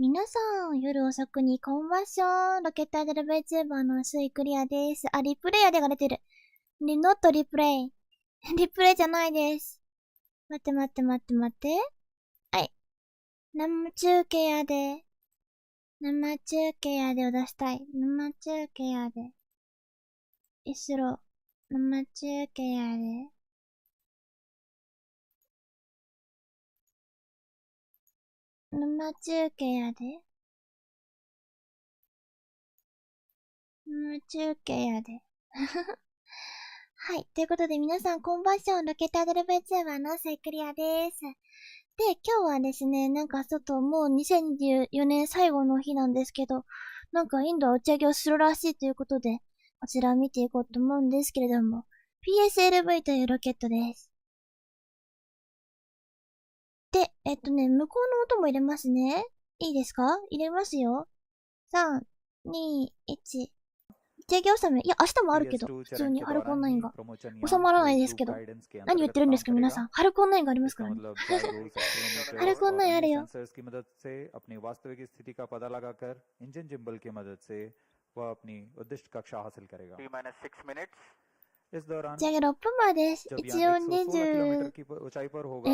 皆さん、夜遅くにこんばんしょー。ロケットアイドル VTuber のスイクリアです。あ、リプレイヤーでが出てる。ノットリプレイ。リプレイじゃないです。待って。はい。生中継やで。生中継やでを出したい。生中継やで。イスロ。生中継やで。生中継やで。生中継やで。はい。ということで皆さんこんばんしょう。ロケットアイドル VTuber のスイクリアです。で、今日はですね、なんかちょっともう2024年最後の日なんですけど、なんかインドは打ち上げをするらしいということで、こちらを見ていこうと思うんですけれども、PSLV というロケットです。で、向こうの音も入れますね。いいですか？入れますよ。3、2、1。打ち上げ納め。いや、明日もあるけど、普通にハルコン9が。収まらないですけど。何言ってるんですか皆さん。ハルコン9がありますからね。ハルコン9あるよ。打ち上げ6分前です。一応20、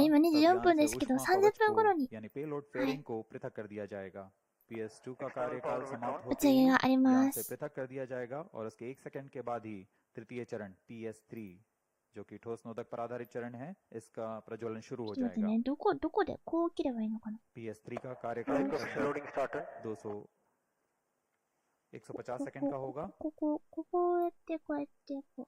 今24分ですけど、30分頃に。はい。PS2 का कार्यकाल समाप्त 打 होते ち上 ही げがあり यहाँ ま से す。 पृथक कर दिया जाएगा और उसके 1 सेकंड के बाद ही तृतीय चरण PS3 जो कि ठोस नोदक पर आधारित चरण है इसका प्रज्वलन शुरू ちょ हो っと待って जाएगा ね。どこでこう切ればいいのかな PS3 का कार्यकाल 200 150 सेकंड का होगा こうやって、こうやって、こう。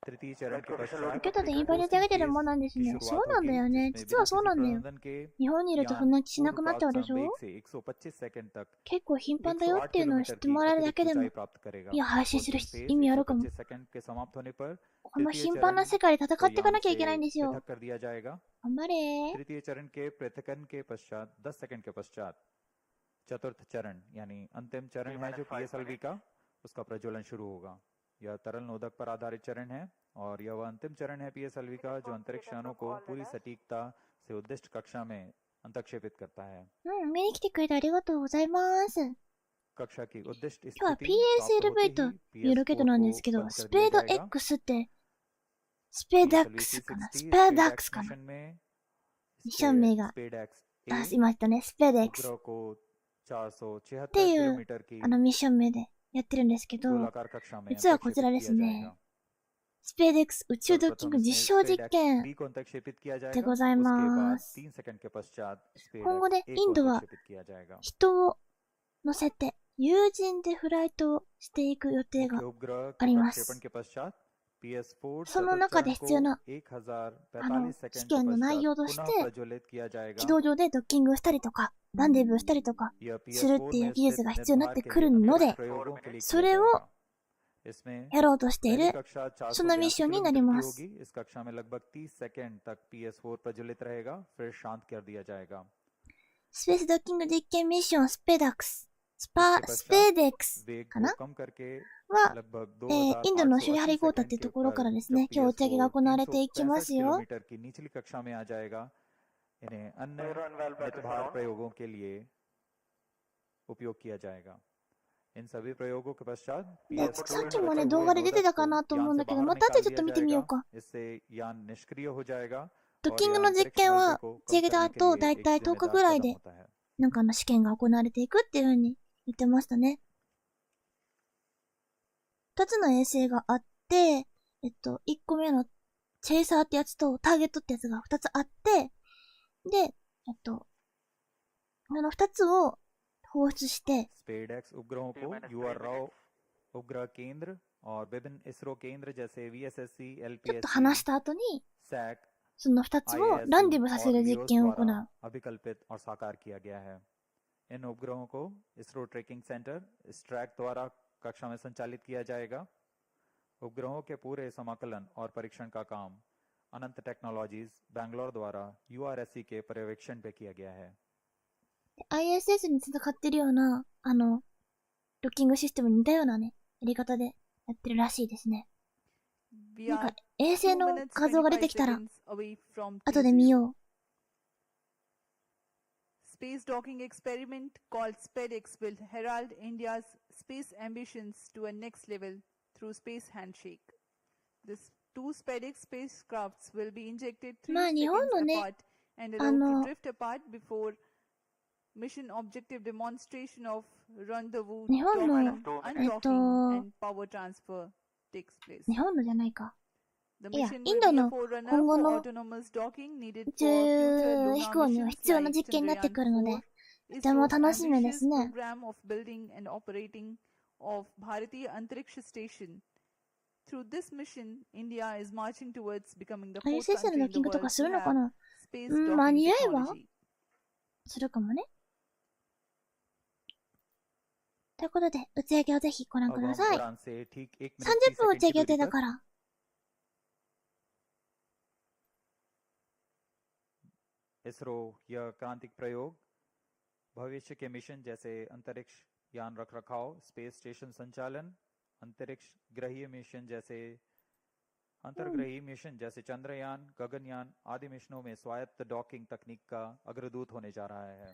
तृतीय चरण के ロ पश्चात ケットで頻繁に打ち上げてるもんなんです की ね。そう शुरुआत なんだ होगी よね。 जिसमें 実 बिना はそう किसी なんだよ。 प्रबंधन के 日本にいるとそん यान な気しなくなっちゃうで ऊर्ध्वाधर しょ वेग से 125 सेकंड तक 結構頻繁だよっ 108 ていうのを知っ किलोमीटर て की もらえるだ अतिरिक्त けでも、 ऊंचाई प्राप्त करेगा いや、配信 और する जिससे 意味あるかも。 125 सेकंड के समाप्त होने पर この तृतीय 頻繁 चरण な世界で戦 को っていか यान なきゃい से けないんですよ。 पृथक कर दिया जाएगा 頑張れー。 तृतीय चरण के पृथकन के पश्चात 10 सेकंड के पश्चात चतुर्थ चरण यानी अंतिम चरण है जो पीएसएलवी का उसका प्रज्वलन शुरू होगा यह तरल नोदक पर आधारित चरण है और यह वह अंतिम चरण है पीएसएलवी का जो अंतरिक्ष यानों को पूरी सटीकता से उद्दिष्ट कक्षा में अंतक्षेपित करता है 見に来てくれてありがとうございます。 कक्षा की उद्दिष्ट 今日は स्थिति प्राप्त होते PSLV と ही いうロケット PS4 なん को ですけど、 बंद ス कर ペ दिया ード जाएगा X って、スペダック PSLV スかな、 C60 スペダッ स्पेड クス एक्स かな、 मिशन में ミッション名が स्पेड एक्स 出 ए しましたね。スペデックス उपग्रह っ को 476ていう किलोमीटर की ミッション名でやってるんですけど、 गोलाकार कक्षा में 実はこちら अंतक्षेपित です किया ね。 जाएगा スペデックス宇宙ドッキン सर्वप्रथम グ इसमें 実証 स्पेड 実 एक्स 験 बी को अंतक्षेपित किया で जाएगा ござい उसके ま बाद す。 3 सेकंड के पश्चात स्पेड 今後 एक्स で ए イン को ドは अंतक्षेपित किया जाएगा 人を乗せて有人でフライトをしていく予定 मुख्य が उपग्रह あ के りま प्रक्षेपण す。 के पश्चात PS4 その चतुर्थ 中で चरण 必 को 要な 1045 試 सेकंड के 験の内 पश्चात 容とし पुनः て、 प्रज्वलित किया 軌 जाएगा 道上でドッキングしたりとか、ランデブーしたりとか यह するっ PS4 ていう में 技術 स्थित が必要になっ निर्धार て के くる लिए の अंतरिक्ष で、 प्रयोगों के लिए そ किया れを जाएगा इसमें やろうとしてい पहली る、 कक्षा そんなミッションになり 482 की ます。 होगी इस कक्षा में लगभग 30 सेकंड तक PS4 प्रज्वलित रहेगा फिर शांत कर दिया जाएगा スペースドッキング実験ミッションスペダックス、ス इसके ペ पश्चात デックス वेग か को な कम करके は、 लगभग インドのシュリハリ 2880 ゴータって सेकंड いう के ところから ऊपर です जब ね、今日打ち上げが PS4 行われていきます 365 よ。 किलोमीटर की निचली कक्षा में आ जाएगा इन्हें अन्य मितभार प्रयोगों के लिए उपयोग किया जाएगा इन सभी प्रयोगों के पश्चात で、さ PS4 っき में も बचे ね、 हुए 動画で出て नोदक たか को なと思う यान ん से だけど、 बाहर また後 निकाल でちょっ दिया と見てみよう जाएगा か。 इससे यान निष्क्रिय हो जाएगा ドッキ और ング यह の実 अंतरिक्ष 験 मलबे は、 को 打ち上 कम げた करने के 後、 लिए だい एक たい10日 जिम्मेदार ぐらい कदम で、 होता है 試験が行われていくっていう風に言ってましたね。2つの衛星があって、1個目のチェイサーってやつとターゲットってやつが2つあって、で、この2つを放出して、 स्पेड एक्स उपग्रहों को यूआर राव उपग्रह केंद्र और विभिन्न इसरो केंद्र जैसे VSSC ちょっと LPSC 話した後に、 सैक その2つをランデブさせ और る実 लियोस 験を行 द्वारा う。 अभिकल्पित और साकार किया गया है इन उपग्रहों को इसरो ट्रैकिंग सेंटर स्ट्रैक द्वारा कक्षा में संचालित किया जाएगा उपग्रहों के पूरे समाकलन और परीक्षण का काम अनंत टेक्नोलॉजीज बैंगलोर द्वारा URSC के पर्यवेक्षण पे किया गया है ISS に戦ってるような、ドッキングシステムに似たようなね、やり方でやってるらしいですね。なんか、衛星の画像が出てきたら、後で見よう。space docking experiment called SPEDX will herald India's space ambitions to a next level through space handshake. These two SPEDX spacecrafts will be injected 3 seconds apart and allowed to drift apart before mission objective demonstration of rendezvous, docking, undocking, and power transfer takes place. 日本のじゃないか。 The いや、 mission イン will ド be a の forerunner 今後 for の autonomous docking needed 宇 for future 宙飛 lunar 行には missions 必要な like 実験になってくるので、 Chandrayaan とても 4. 楽しみ ISRO's です ambitious ね。 program of building and operating of Bharatiya Antariksha Station. Through this mission, India is marching towards becoming the ISS fourth の country ド in ッキ the ングと world かす to るのか have な。 space 間 docking に合えば technology. するかもね。ということで、打ち上げをぜひご覧ください。30分打ち上げ予定だから。इसरो यह क्रांतिक प्रयोग भविष्य के मिशन जैसे अंतरिक्ष यान रखरखाव, स्पेस स्टेशन संचालन, अंतरिक्ष ग्रहीय मिशन जैसे अंतर्ग्रही मिशन जैसे चंद्रयान, गगनयान आदि मिशनों में स्वायत्त डॉकिंग तकनीक का अग्रदूत होने जा रहा है।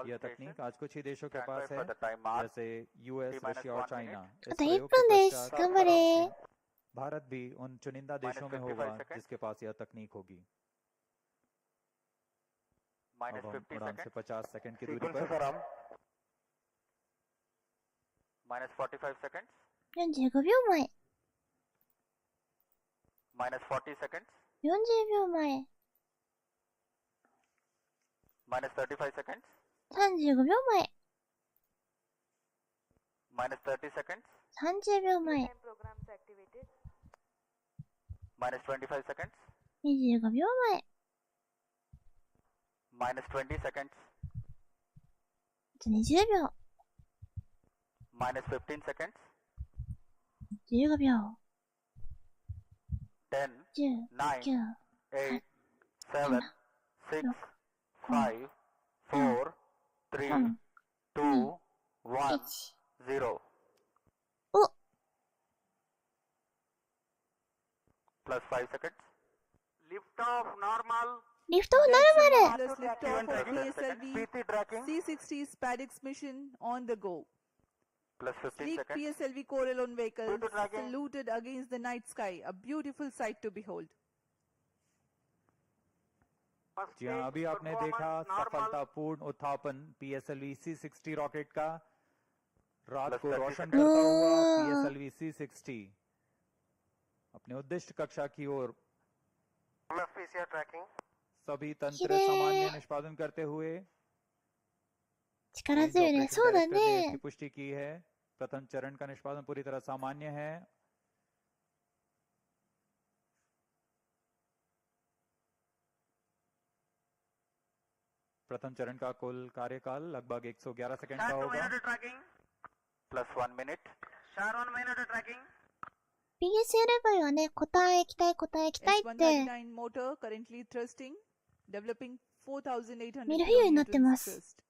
यह तकनीक आज कुछ ही देशों के पास है, जैसे यूएस, रशिया और चाइना। इस प्रयोग के पश्चात भारत भी उन चुनिंदा देशों में होगा जिसके पास यह तकनीक होगी। अब हम उड़ान से 50 सेकंड की दूरी पर -45 seconds 45秒前。 -40 seconds 40秒前。 -35 seconds 35秒前。 -30 seconds 30秒前。 -25 seconds 25秒前。 -20 seconds 20秒。 -15 seconds 15秒。 10 10、 9 9、 8 7 6 5 4 3 3、 2 1 1。 0 お plus 5 seconds lift off normal リフトノルマル Plus liftoff of PSLV PT tracking C-60 SPADX mission on the go. plus 15 Sleek seconds PSLV Corellon vehicles PT tracking. saluted against the night sky, a beautiful sight to behold. जी हाँ, अभी आपने देखा सफलतापूर्ण उत्थापन PSLV C-60 rocket का रात को रोशन करता हुआ पीएसएलवी C-60 अपने उद्दिष्ट कक्षा की ओर सभी तंत्र सामान्य निष्पादन करते हुए 力強いね。そうだ डायरेक्टर ने इसकी ね。 पुष्टि की है। प्रथम चरण का निष्पादन पूरी तरह सामान्य है। प्रथम चरण का कुल कार्यकाल लगभग 111 सेकंड का होगा। plus 1 minute PSLV はね、固体液体、固体液体って S139 motor currently thrusting, developing 4,800 見るようになってま kilonewtons す。 thrust.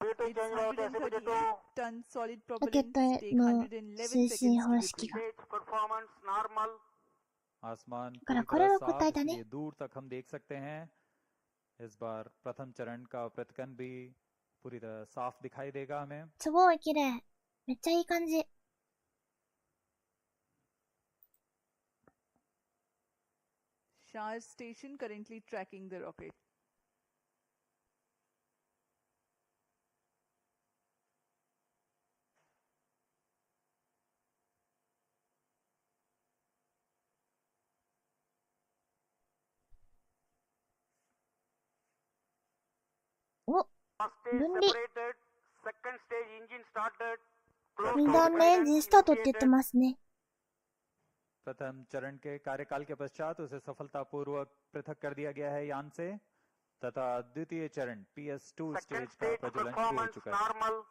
Its 138-ton solid ロケッ propellant ト take の 111推進 seconds 方 to 式 deplete. が。 performance normal आसमान करा- पूरी करा तरह हुआ साफ, बताया था ने। इसलिए दूर तक हम देख सकते हैं। इस बार प्रथम चरण का प्रतिकन भी पूरी तरह साफ दिखाई देगा हमें। すごい綺麗。めっちゃいい感じ。 Shah station currently tracking the rocket.お、 stage 分離。 separated second stage engine started 2段目エンジンスタートって言ってますね。 प्रथम चरण के कार्यकाल के पश्चात उसे सफलतापूर्वक पृथक कर दिया गया है यान से तथा द्वितीय चरण PS2 second स्टेज का stage प्रज्वलन शुरू हो performance चुका है। normal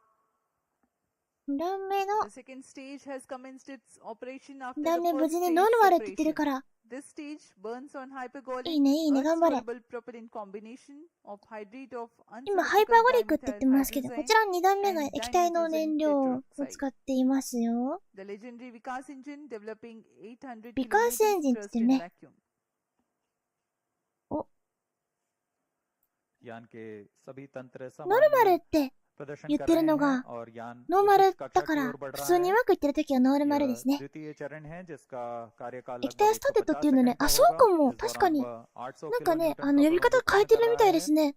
2段目の、 The second stage has commenced its operation 2 after 段 the 目無 first 事に stage ノーマルって言ってる separation. から。 This stage burns on hypergolic いいね、いいね、頑張れ。 earth-soluble propellant combination of hydrate of 今、ハイパーゴリック unsymmetrical って言ってますけど、 dimethylhydrazine こちら2段目が液体の燃料を使っていますよ。 The legendary Vikas engine developing 800 Vikas engine kilonewtons thrust って in ね。 vacuum. यान के सभी तंत्र ノルマル सामान्य って प्रदर्शन 言っ कर てる रहे の हैं が और यान ノーマル उच्च だ कक्षा か की ら、 ओर बढ़ 普 रहा 通にう है। まくいってる時はノーマルです यह ね。 द्वितीय चरण है जिसका कार्यकाल 液体 लगभग スタテットっ 150 ていうのね。 सेकंड का あ、そう होगा। かも。 इस 確か दौरान に。 वह 800 なんかね、 किलोन्यूटन का 呼び方 प्रणोदक 変え उत्पन्न て कर るみた रहा いで है すね。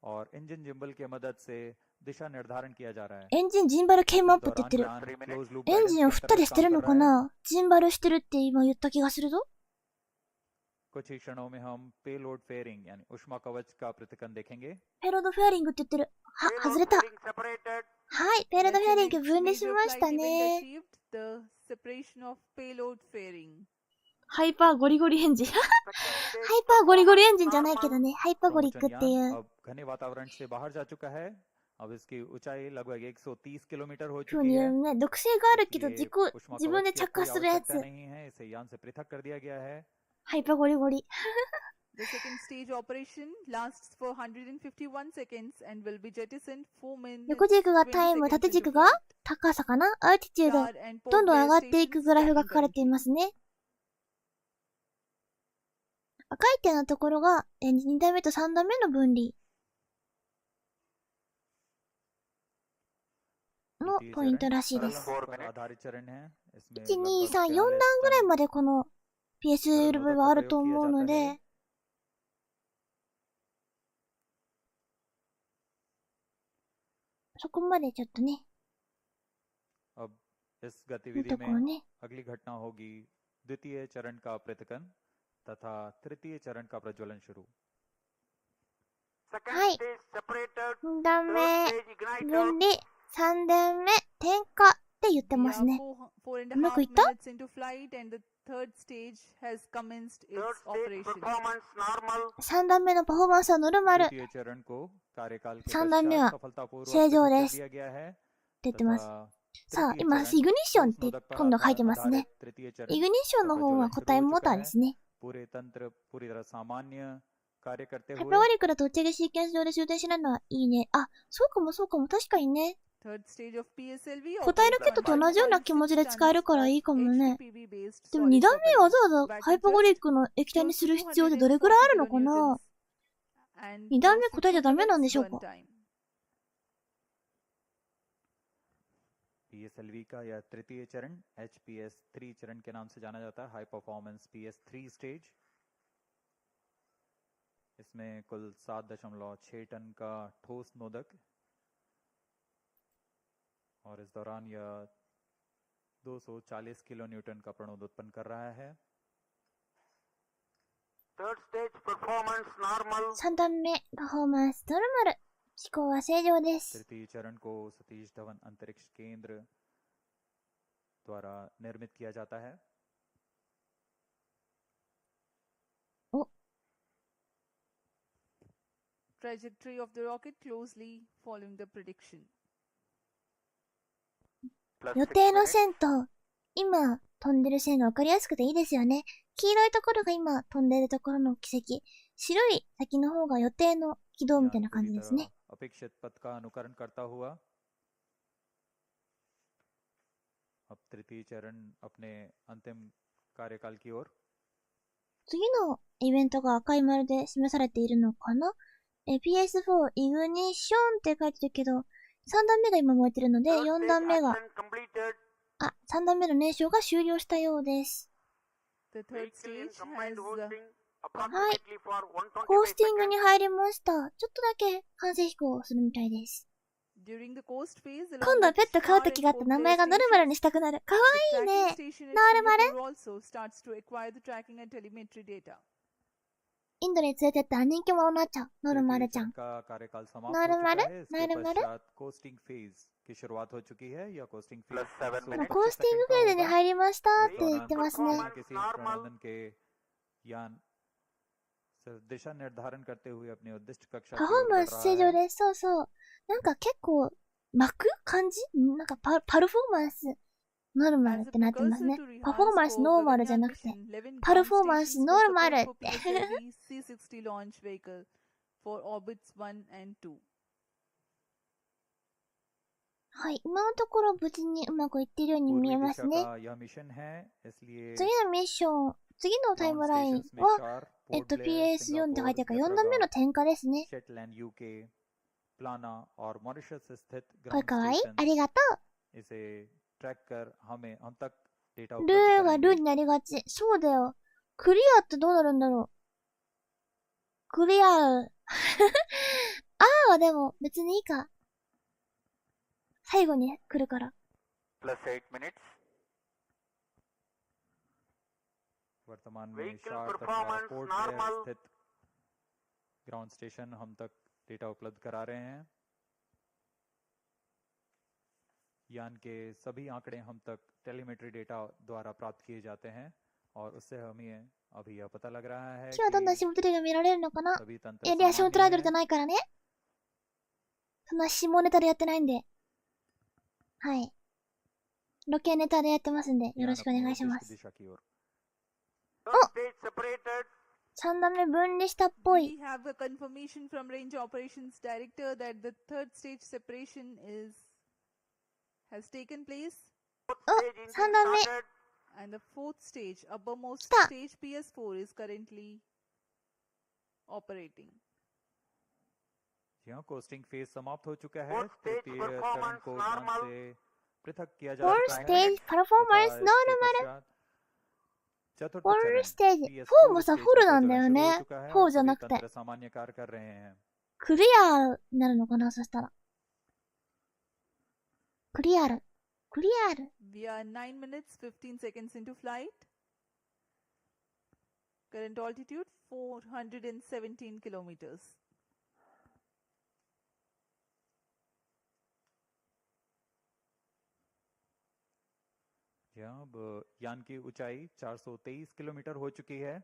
और इंजन जिम्बल की मदद से दिशा निर्धारण किया जा रहा है। エンジンジンバルケイムアッ इस プって言って दौरान る。 यान क्लोज लूप エン गाइडेंस ジンを के 振ったり अंतर्गत してる काम の कर か रहा है। な。ジンバルしてるって今言った気がするぞ。 कुछ ही क्षणों में हम पेलोड फेयरिंग यानी ऊष्मा कवच का प्रतिकन देखेंगे। ペロードフェアリングって言ってる。は、 Payload 外れた。 fairing separated. はい、ペロード That's フェア the リング next 分離し major まし flight た event ね。 achieved, the separation of payload fairing. ハイパーゴリゴリエンジン。ハ Second イ stage パーゴリゴリエンジン performance じゃないけど normal. ね。ハイパゴリック प्रमोचन ってい यान う अब घने वातावरण से बाहर जा चुका है। अब इसकी ऊंचाई लगभग 130 किलोमीटर हो 風 चुकी に言 है। うね。毒性があるけど इसलिए 自 ऊष्मा 分で कवच की अब 着火 कोई するや आवश्यकता つ。 नहीं है। इसे यान से पृथक कर दिया गया है। ハイパーゴリゴリ。 The second stage operation lasts for 151 seconds and will be jettisoned 4 minutes 横軸が 20タイム、 seconds 縦 into 軸が flight. 高さかな、アルティチュード。 Star and どん Port どん上 Blair がっていく stations グラフが tracking 書かれてい currently. ますね。赤い点のところが2段目と3段目の分離の द्वितीय ポイント चरण らしいで सरल す。 अनुभव पर आधारित चरण है। इसमें 1、2、 लगभग 3、4段 42 ぐらい टन までこの PSLV はあると思うので、そこまでちょっとね、 अब इस の गतिविधि ところ में ね。 अगली घटना होगी द्वितीय चरण का प्रतिकन तथा तृतीय चरण का प्रज्वलन शुरू। Second Hi. stage separated. 2段 Third 目、 stage ignited. 分離、3段目、点火って言って We ま are すね。 four and a うま half くいった？ minutes into flight and the third stage has commenced Third its stage operation. performance normal. 3段目のパフォーマンスはノルマルって द्वितीय चरण को कार्यकाल के 三段目 पश्चात は सफलतापूर्वक 正常 पृथक で कर す दिया गया है 言ってます。 तथा さあ、 तृतीय 今、 चरण イグニッションっ ठोस て नोदक पर 今度書いてますね。 आधारित तृतीय イ चरण グニッションの方は固体モーターですね。 पूरे तंत्र पूरी तरह सामान्य कार्य करते ハイ हुए パーワリックだと打ち上げシーケンス上で終点しないのはいいね。あ、そうかもそうかも。確かにね。 Third stage of PSLV 固体ロケットと同じような気持ちで使えるからいいかもね。でも2段目わざわざハイパーゴリックの液体にする必要でどれくらいあるのかな。2段目答えちゃダメなんでしょうか。 PSLV का यह तृतीय चरण HPS 3 चरण के नाम से जाना जाता है, हाई परफॉर्मेंस PS3 स्टेज। इसमें कुल 7.6 टन का ठोस नोदक और इस दौरान यह 240 किलो न्यूटन का प्रणोद उत्पन्न कर रहा है। Third stage performance normal. 3段目、パフォーマンスノルマル。飛行は正常です。 तृतीय चरण को सतीश धवन अंतरिक्ष केंद्र द्वारा निर्मित किया जाता है। Trajectory of the rocket closely following the prediction. 予定の線と、今飛んでる線がわかりやすくていいですよね。黄色いところが今飛んでるところの軌跡。白い先の方が予定の軌道みたいな感じですね。 अपेक्षित पथ का अनुकरण करता हुआ अब तृतीय चरण अपने अंतिम कार्यकाल की ओर। 次のイベントが赤い丸で示されているのかな。PS4 イグニッションって書いてるけど、3段目が今燃えてるので、4段目が、3段目の燃焼が終了したようです。The third stage has はい。コースティングに入りました。ちょっとだけ完成飛行をするみたいです。during the coast phase. 今度はペット飼う時があって名前がノルマルにしたくなる。かわいいね。ノルマル。 also starts to acquire the tracking and telemetry data. インドに連れてった人気者になっちゃう。ノルマルちゃん。 का कार्यकाल समाप्त हो ノルマル चुका है। ノ इसके ルマル पश्चात कोस्टिंग फेज की शुरुआत हो चुकी है। या कोस्टिंग फेज コースティングフェーズに入りましたって言ってますね。 किसी प्रणोदन के यान दिशा निर्धारण करते हुए अपनी उद्दिष्ट कक्षा パ की フォー ओर マン बढ़ ス रहा 正常 है। です。そうそう。なんか結構、巻く感じなんかパルフォーマンス、ノルマルってなってますね。パフォーマンスノーマルじゃなくて、パルフォーマンスノーマルって。C60 launch vehicle for orbits 1 and 2. はい、今のところ無事にうまくいっているように見えますね。 यह मिशन है, इसलिए 次のミッション、次のタイムライン Ground stations は、 में शार, Port Blair, PS4 って書いてあるから、4 Singapore, 段目の点火ですね。 शेटलैंड यूके, प्लाना और मॉरिशस स्थित これ ग्राउंड かわいい。 स्टेशन ありがと इसे ट्रैक कर हम तक डेटा う。 उपलब्ध ルーがルー कराएंगे। になりがち。そうだよ。クリアってどうなるんだろう。クリアあーはでも別にいいか。最後に来るから。 plus 8 minutes. वर्तमान में Vehicle शार तथा performance पोर्ट ब्लेयर normal. स्थित ग्राउंड स्टेशन हम तक डेटा उपलब्ध करा रहे हैं। यान के सभी आंकड़े हम तक टेलीमेट्री डेटा द्वारा प्राप्त किए जाते हैं और उससे हमें अभी यह पता लग रहा है 今日はどんな कि 足元が見られるのかな。 सभी い तंत्र や、リアショントライドルじゃ सामान्य ないからね。そんな下ネタでやってないんで。はい。ロケネタでやってますんで、よ हैं। ろ यान しくお願 अपने いしま उद्दिष्ट す。 दिशा की ओर। Third stage separated. 3段目分離したっぽい。 We have a confirmation from Range Operations Director that the third stage separation has taken place, Fourth お、 stage engine 3段目。 started. and the fourth stage, uppermost Stop. stage PS4 is currently operating. जी हाँ, costing phase समाप्त हो चुका है। Fourth stage तृतीय चरण performance को यान normal. से पृथक किया जा 4 चुका है। stage performance तथा इसके normal。 पश्चात चतुर्थ 4 चरण stage。 PS4 4もさ、 स्टेज フル का なんだ प्रज्वलन よ शुरू ね हो。चुका है 4 और じゃ सभी なくて。 तंत्र सामान्य कार्य कर रहे हैं। クリアになるのかな、そしたら。クリアル。クリアル。 We are 9 minutes 15 seconds into flight. Current altitude 417 kilometers. अब यान की ऊंचाई 423 किलोमीटर हो चुकी है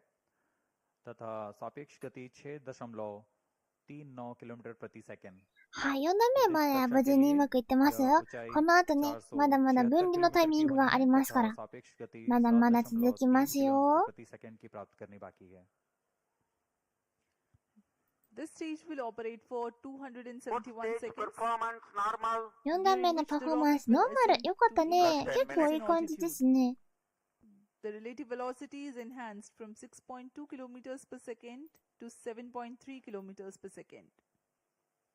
तथा सापेक्ष गति 6.39 किलोमीटर प्रति सेकंड। はい、4段目までは無事にうまくいってますよ。この後ね、まだまだ分離のタイミングがありますから。まだまだ続きますよ。 प्रति सेकंड की प्राप्त करनी बाकी है। This stage will operate for 271 Fourth stage seconds. performance normal. 4段目のパフォーマンスノーマル。よかったね。結構いい感じですね。 The relative velocity is enhanced from 6.2 kilometers per second to 7.3 kilometers per second.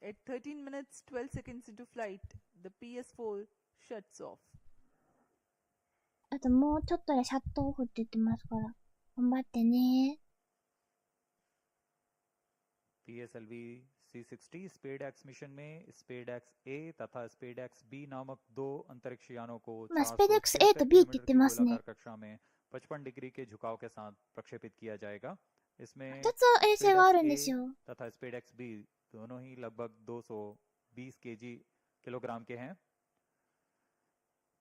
At 13 minutes 12 seconds into flight, the PS4 shuts off. あともうちょっとでシャットオフって言ってますから。頑張ってね。 PSLV C60 SpaceX mission में SpaceX A तथा SpaceX B नामक दो अंतरिक्ष यानों को まあ、スペデックス A と B って言ってますね。 गोलाकार कक्षा में 55 डिग्री के झुकाव के साथ प्रक्षेपित किया जाएगा। इसमें 2つ衛星があるんですよ。 तथा SpaceX B दोनों ही लगभग 220 किलोग्राम के हैं।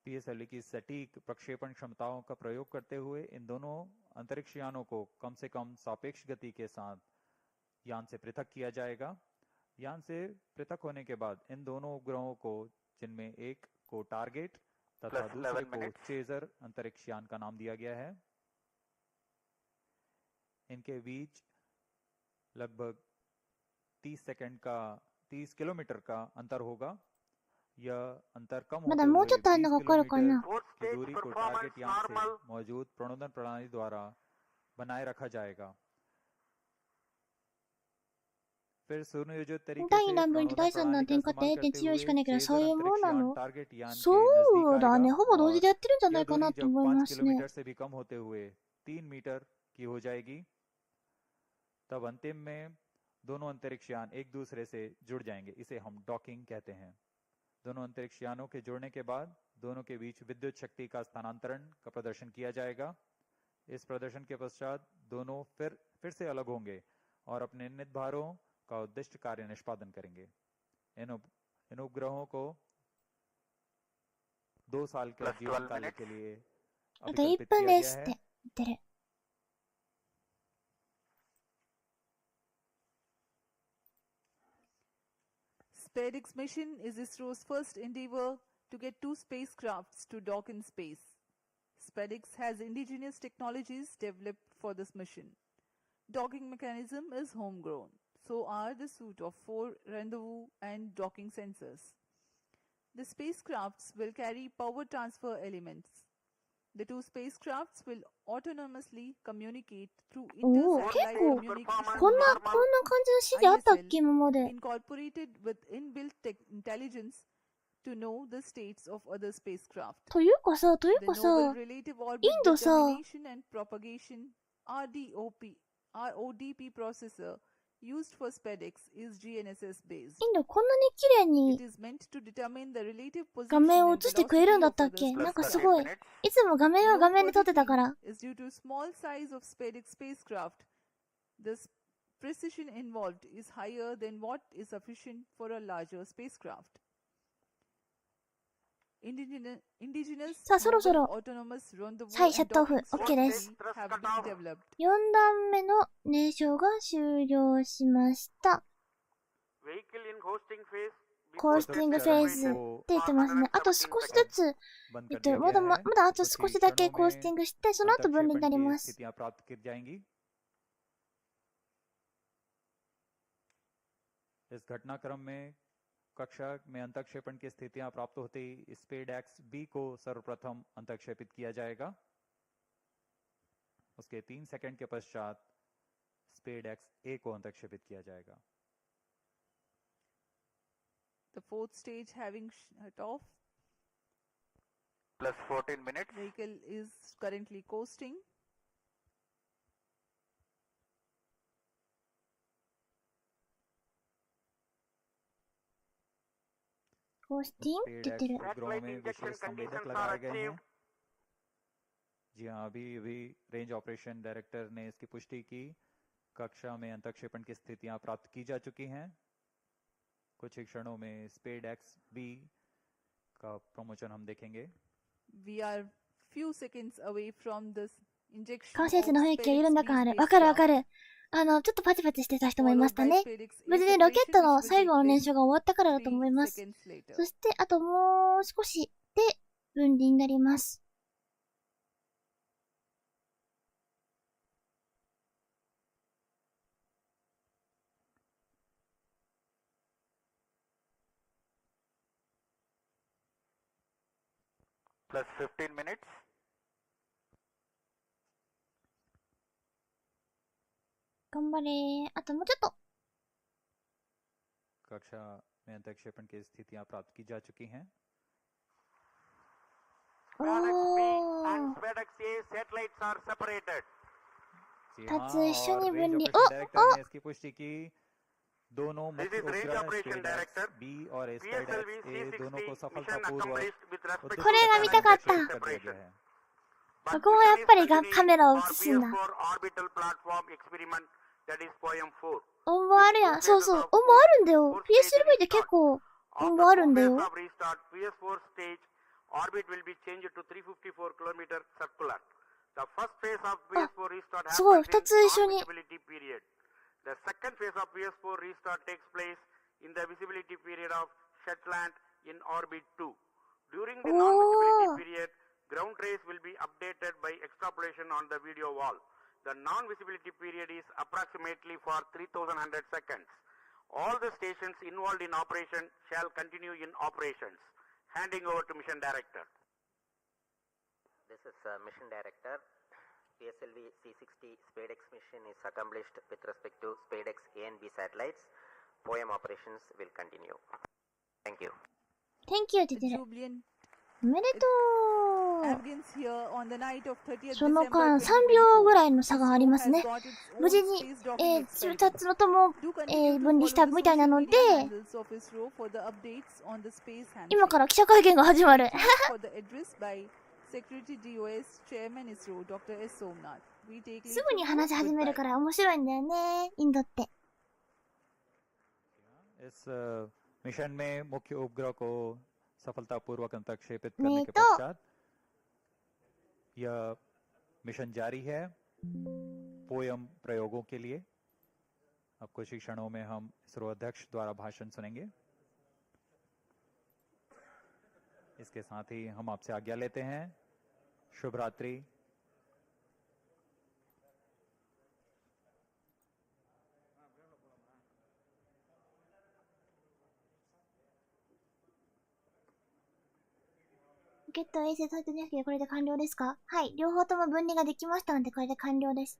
PSLV की सटीक प्रक्षेपण क्षमताओं का प्रयोग करते हुए इन दोनों अंतरिक्ष यानों को कम से कम सापेक्ष गति के साथ यान से पृथक किया जाएगा। यान से पृथक होने के बाद इन दोनों उपग्रहों को, जिनमें एक को टारगेट तथा दूसरे को चेजर अंतरिक्ष यान का नाम दिया गया है, इनके बीच लगभग 30 किलोमीटर का अंतर होगा। यह अंतर कम होते हुए 20 किलोमीटर की दूरी को टारगेट यान से मौजूद प्रणोदन प्रणाली द्वारा बनाए रखा जाएगा। फिर सुनियोजित तरीके से 第2弾分離と第3弾点火って A 点強いしかないけど、そういうもんなの？そうだね。ほぼ同時でやってるんじゃないかなと思いますね。 से भी कम होते हुए 3 मीटर की हो जाएगी। तब अंतिम में दोनों अंतरिक्ष यान एक दूसरे से जुड़ जाएंगे। इसे हम डॉकिंग कहते हैं। दोनों अंतरिक्ष यानों के जुड़ने के बाद दोनों के बीच विद्युत शक्ति का स्थानांतरण का प्रदर्शन किया जाएगा। इस प्रदर्शन के पश्चात दोनों फिर से अलग होंगे और अपने नियत भारों का उद्दिष्ट कार्य निष्पादन करेंगे। इन उपग्रहों को 2 साल के जीवन काल के लिए あと1 अभिकल्पित 分 किया です गया って है। 言ってる。 SpaceX mission is ISRO's first endeavor to get 2 spacecrafts to dock in space. SpaceX has indigenous technologies developed for this mission. Docking mechanism is homegrown. So are the suite of 4 rendezvous and docking sensors. The spacecrafts will carry power transfer elements. The two spacecrafts will autonomously communicate through おお、 inter-satellite 結構、 communication こんな unit 感じの指示あったっけ、今まで。 incorporated with inbuilt intelligence to know the states of other spacecraft. というかさ、 The novel relative orbit インドさ、 determination and propagation RODP processor used for SpaceX is GNSS based. インドこんなに綺麗 It に is meant to determine the relative 画 position 面を and 映してくれるん velocity だっ of たっ other け？なんか Plus す 13 ごい。 minutes. いつも画面は画面で撮ってたから。 is due to small size of SpaceX spacecraft. The precision involved is higher than what is sufficient for a larger spacecraft. Indigenous さあ、そろそ mobile ろ、 autonomous rendezvous はい、シャッ and トオフ。 docking OK です。 strategy have been developed. 4段目の燃焼が終了しました。 Vehicle in hosting phase. コースティングフェーズって言ってますね。あと少しずつ、まだあと少しだけコースティングして、その後分離になります。 स्थितियां प्राप्त की जाएंगी। इस घटनाक्रम में कक्षा में अंतःक्षेपण की स्थितियां प्राप्त होते ही स्पेडएक्स बी को सर्वप्रथम अंतःक्षेपित किया जाएगा। उसके 3 सेकंड के पश्चात स्पेडएक्स ए को अंतःक्षेपित किया जाएगा। The fourth stage having shut off. Plus 14 minutes. Vehicle is currently coasting. Coasting って言ってる。 उपग्रहों में विशेष संवेदक लगाए गए हैं। जी हाँ, अभी रेंज ऑपरेशन डायरेक्टर ने इसकी पुष्टि की। कक्षा में अंतःक्षेपण की स्थितियां प्राप्त की जा चुकी हैं। कुछ ही क्षणों में स्पेडएक्स बी का प्रमोशन हम देखेंगे। We are few seconds away from this injection 管 of 制室の雰囲気が緩んだ SpaceX 感ある。 B わかるわ spacecraft, かる。ちょっとパチパチしてた人もいま followed した by ね。 SpaceX 無 A 事にロケッ separation ト which の will 最後の take 燃 place 焼が終わったからだと 3思います。 seconds later. そして、あともう少しで分離になります。 Plus 15 minutes. 頑張れー。あともうちょっと。 कक्षा में अंतःक्षेपण की स्थितियां प्राप्त की जा चुकी हैं। SpaceX B お and ー。 SpaceX A satellites are separated. जी 2 हाँ, つ一緒 और に रेंज 分離。 ऑपरेशन डायरेक्टर ने इसकी पुष्टि की। दोनों This मुख्य is range उपग्रह operation स्पेडएक्स director. बी और PSLV स्पेडएक्स ए दोनों को C60 mission सफलतापूर्वक accomplished with respect to これが見たかった。 अंतःक्षेपित कर दिया गया है। ここはやっぱりがカメラを映すんだ。 PS4 orbital platform experiment that is Poem 4. 音波あるやん。そうそう。音波あるんだよ。PSLV で結構音波あるんだよ。 After 2 phases of restart, PS4 stage orbit will be changed to 354 km circular. The first phase of PS4 restart すごい。 happens 2 in つ一緒に。 non-visibility period. The second phase of PS4 restart takes place in the visibility period of Shetland in orbit 2. During the Oh. non-visibility period, ground trace will be updated by extrapolation on the video wall. The non-visibility period is approximately for 3100 seconds. All the stations involved in operation shall continue in operations. Handing over to Mission Director. This is Mission Director. PSLV C60 SpaceX mission is accomplished with respect to SpaceX A and B satellites. Poem operations will continue. Thank you. Thank you って The 言ってる。 jubilant おめでとう。 begins here on the night of 30th その December 間3秒ぐらいの差があります has ね。 got its 無 own 事に、 space docking 2 experiment. つのとも、 Do continue to 分離した follow the みたいな social ので、 media handles of ISRO for the updates on the space 今 handshake. から記者会見が始まる。 For the address by Secretary DOS Chairman ISRO Dr. S. Somnath. We take leave すぐに from you. 話し始める Goodbye. から面白いんだよね、インドって。 इस मिशन में मुख्य उपग्रह को सफलतापूर्वक अंतःक्षेपित करने नहीं के तो। पश्चात यह मिशन जारी है पोयम प्रयोगों के लिए। अब कुछ ही क्षणों में हम इसरो अध्यक्ष द्वारा भाषण सुनेंगे। इसके साथ ही हम आपसे आज्ञा लेते हैं। शुभ रात्रि। ゲット衛星されてないけど、これで完了ですか？はい。両方とも分離ができましたので、これで完了です。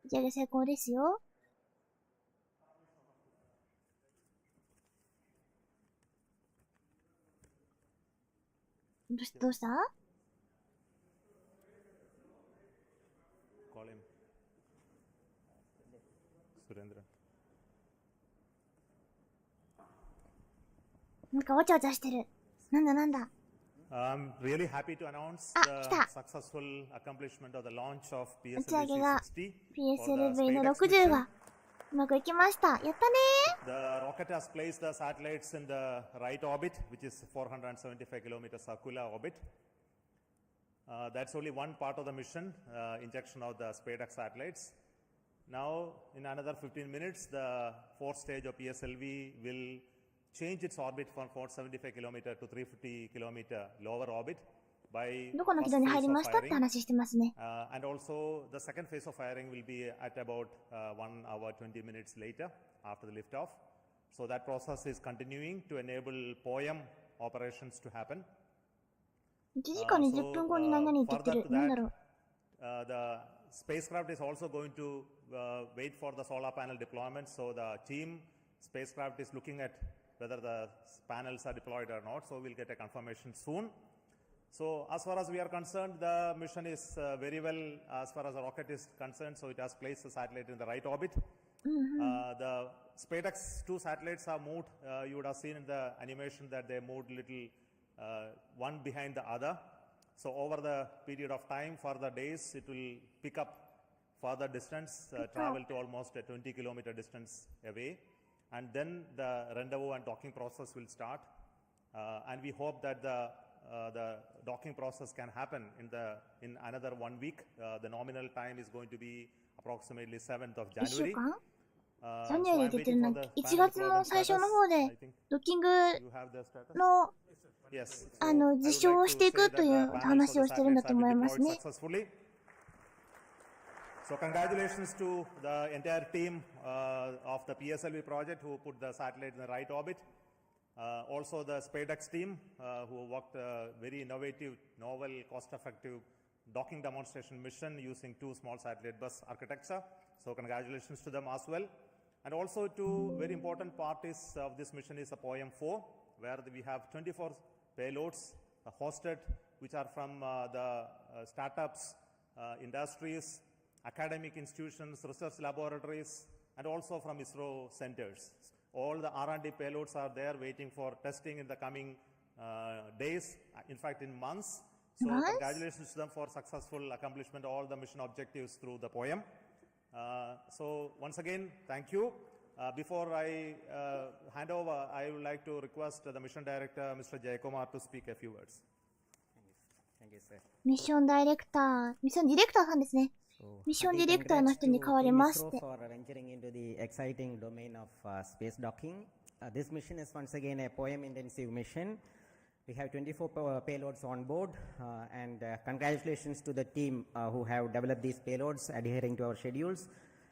打ち上げ成功ですよ。どうした？ Call him. Surendra. なんかわちゃわちゃしてる。なんだ。I'm really happy to announce Ah, the kita. successful accomplishment of the launch of 打ち上げが PSLV-C60 PSLV の for the 60 SpaceX が mission. うまくいきました。やったね The rocket has placed the satellites in the right orbit, which is 475 kilometer circular orbit. That's only one part of the mission, injection of the SpaceX satellites. Now, in another 15 minutes, the fourth stage of PSLV will change its orbit from 475 kilometer to 350 kilometer lower orbit by どこの軌 first 道に phase 入り of ましたって firing. 話してますね。 And also, the second phase of firing will be at about 1 hour 20 minutes later after the liftoff. So that process is continuing to enable POEM operations to happen. 1時間20分後に何々って言って further る。 to なんだ that, ろう。 the spacecraft is also going to wait for the solar panel deployment. So the team spacecraft is looking at whether the panels are deployed or not. So we'll get a confirmation soon. So as far as we are concerned, the mission is very well as far as the rocket is concerned. So it has placed the satellite in the right orbit. The SpaceX 2 satellites are moved. You would have seen in the animation that they moved little one behind the other. So over the period of time, for the days, it will pick up further distance, travel to almost a 20 kilometer distance away. And then the rendezvous and docking process will start. And we hope that the docking process can happen in another 1 week. The nominal time is going to be approximately 7th of 1週 January. 間 So ジャニュアリー I'm で言ってる waiting な for んか the 1 panel 月の deployment 最初 status. の方で I think ドッキング you have the status. の Yes. 実証をしていくという話をしてるんだと思いますね。 Successfully. So congratulations to the entire team of the PSLV project who put the satellite in the right orbit. Also the SpaceX team who worked a very innovative, novel, cost-effective docking demonstration mission using 2 small satellite bus architecture. So congratulations to them as well. And also two very important parts of this mission is the POEM-4, where we have 24 payloads hosted, which are from the startups, industries, academic institutions, research laboratories, and also from ISRO centers. All the R&D payloads are there waiting for testing in the coming days, in fact in months. So Nice. congratulations to them for successful accomplishment of all the mission objectives through the POEM. So once again, thank you. Before I hand over, I would like to request the mission director, Mr. Jayakumar, to speak a few words. Thank you, sir. ミッションダイレクター、ミッションディレクターさんですね。 So, ミッションディ hearty レクターの人に congrats 代わ to り Team まし ISRO て、 for venturing into the exciting domain of space docking. This mission is once again a POEM intensive mission. We have 24 payloads on board, and congratulations to the team who have developed these payloads adhering to our schedules,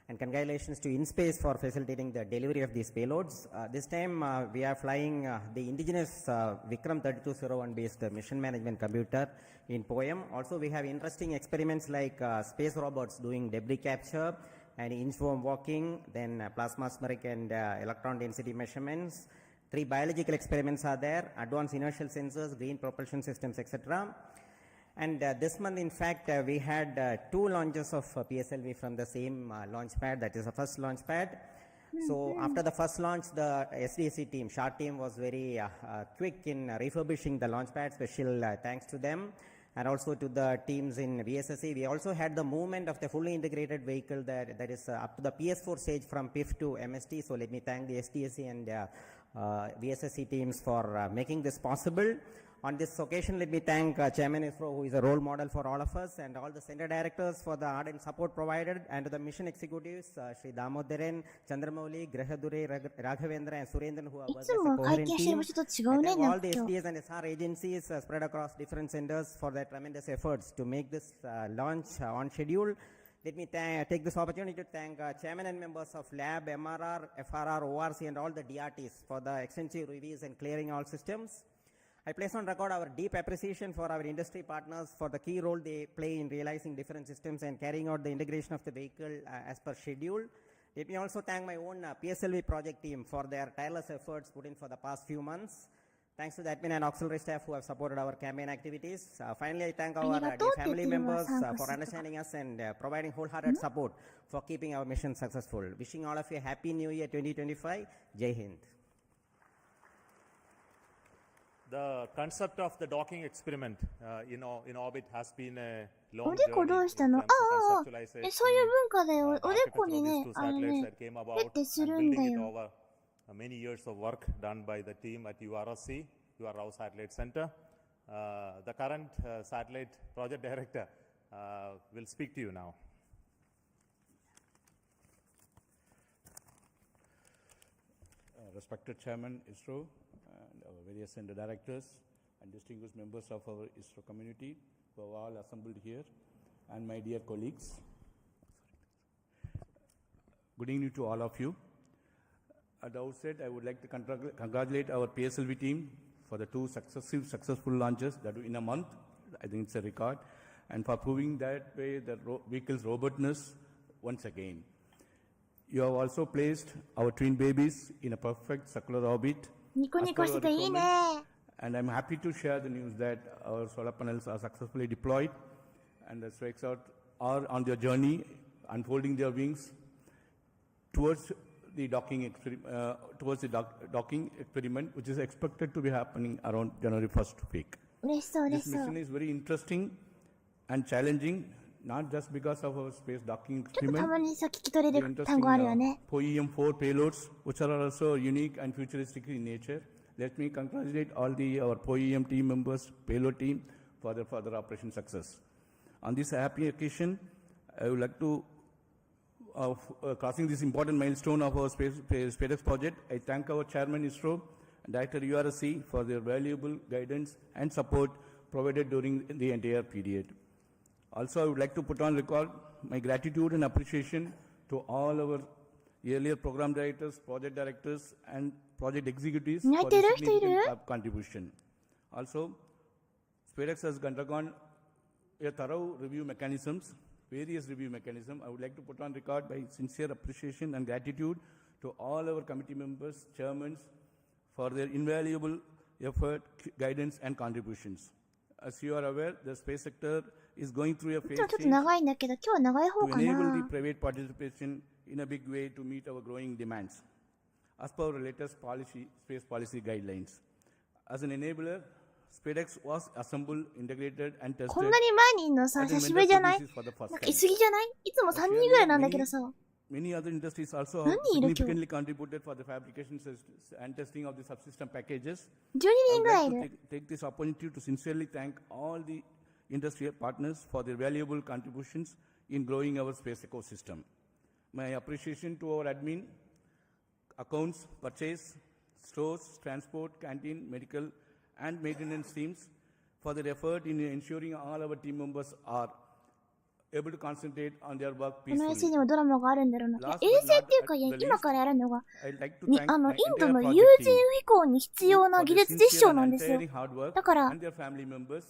and congratulations to InSpace for facilitating the delivery of these payloads. This time we are flying the indigenous Vikram 3201 based mission management computer in POEM. Also we have interesting experiments like space robots doing debris capture and inchworm walking, then plasmaspheric and electron density measurements. 3 biological experiments are there, advanced inertial sensors, green propulsion systems, etc. And this month, in fact, we had 2 launches of PSLV from the same launch pad, that is the first launch pad. So after the first launch, the SDSC team, SHART team, was very quick in refurbishing the launch pad. Special thanks to them. And also to the teams in VSSC. We also had the movement of the fully integrated vehicle that is up to the PS4 stage from PIF to MST. So let me thank the SDSC and VSSC teams for making this possible. On this occasion, let me thank Chairman ISRO, who is a role model for all of us, and all the center directors for the ardent support provided, and to the mission executives, Sri Damodaran, Chandramouli, Grahadure, Raghavendra, and Surendran, who are い working つ as a も会 coherent 見してる team. 場所と違 I うね、 thank な all んか the 今日。 SDS and SR agencies spread across different centers for their tremendous efforts to make this launch on schedule. Let me take this opportunity to thank chairman and members of Lab, MRR, FRR, ORC, and all the DRTs for the extensive reviews and clearing all systems. I place on record our deep appreciation for our industry partners for the key role they play in realizing different systems and carrying out the integration of the vehicle as per schedule. Let me also thank my own PSLV project team for their tireless efforts put in for the past few months. Thanks to the admin and auxiliary staff who have supported our campaign activities. Finally, I thank our dear family members for understanding us and providing wholehearted support for keeping our mission successful. Wishing all of you a happy new year 2025. Jai Hind. The concept of the docking experiment in orbit has been a お long でこ journey どう in したの？ terms あ of あ、ああ、 conceptualization, そういう文化だよ。 the おでこ architecture に of ね these two あの satellites ね that came ペッ about てす and るんだ building it よ。 over many years of work done by the team at URSC, UR Satellite Center. The current satellite project director will speak to you now. Respected Chairman ISRO and our various center directors and distinguished members of our ISRO community who have all assembled here, and my dear colleagues. Good evening to all of you. At the outset, I would like to congratulate our PSLV team for the two successful launches that in a month. I think it's a record, and for proving that way the vehicle's robustness once again. You have also placed our twin babies in a perfect circular orbit. ニコニコしてていいね。 And I'm happy to share the news that our solar panels are successfully deployed and the SpaceX are on their journey, unfolding their wings towards the docking experiment, which is expected to be happening around January 1st week. 嬉しそう、嬉 This しそう。 mission is very interesting and challenging, not just because of our space docking ちょっとた experiment. まにさ聞き取れ The る単語あるよね。 POEM4 payloads, which are also unique and futuristic in nature. Let me congratulate all our POEM team members, payload team, for their further operation success. On this happy occasion, I would like to, crossing this important milestone of our SpaceX project, I thank our Chairman ISRO and Director URSC for their valuable guidance and support provided during the entire period. Also, I would like to put on record my gratitude and appreciation to all our earlier program directors, project directors, and project executives for their significant contribution. Also, SpaceX has undergone a thorough review mechanisms, various review mechanisms. I would like to put on record my sincere appreciation and gratitude to all our committee members, chairmen, for their invaluable effort, guidance, and contributions. As you are aware, the space sector is going through a phase ちょっと change 長いんだけど、今日は長い方 to か enable the な。 private participation in a big way to meet our growing demands. As per our latest space policy guidelines. As an enabler, SpaceX was assembled, integrated, and こ tested んなに前にいんのさ、 as 久 a しぶりじゃない？ vendor services for the first なんか time. いすぎじゃない？いつも3人ぐらいなんだけどさ。 Many other industries also 何 have 人いる今日？ significantly contributed for the fabrication and testing of the subsystem packages. 12 I 人 would ぐらいい like る to。take this opportunity to sincerely thank all the industry partners for their valuable contributions in growing our space ecosystem. My appreciation to our admin, accounts, purchase, stores, transport, canteen, medical, and maintenance teams for their effort in ensuring all our team members are able to concentrate on their work この衛 peacefully. 星にもドラマがあるんだろうな。いや Last 衛 but 星っていう not か、いや the 今 least, からやるのが、 I'd like to に thank イ my ンド entire の有 project 人 team 飛行に必要な for 技 their 術実 sincere 証なん and ですよ。 untiring hard work だから and their family members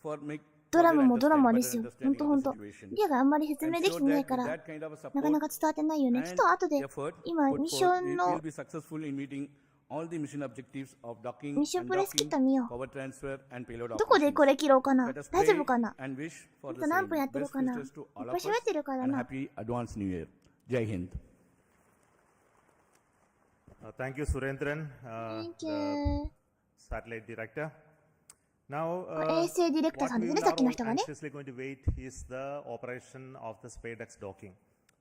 for make ドラマもドラマ better ですよ。ほん understanding とほん of the と。 situation. リアがあんまり説明でき Ensure てない that か with ら、 that kind of a なかな support か伝わってないよね。ちょっと後で、 effort 今、 put ミッシ forth, ョン we の will be successful in meeting all the mission objectives of docking ミッション and プレス切 docking, った見よ power transfer, and payload う。どこで operations. これ切ろうかな。 Let us 大丈 pray 夫かな。 and wish for あ the と何 same. 分やってる Best かな。いっ wishes to ぱ all い of us 喋ってるから and な。 happy advanced New Year. Jai Hind. Thank you, Surendran, Thank the you. satellite director. Now, 衛星ディレクター what さんで we すね、 will さっき now の人がね。 anxiously going to wait is the operation of the SpaceX docking.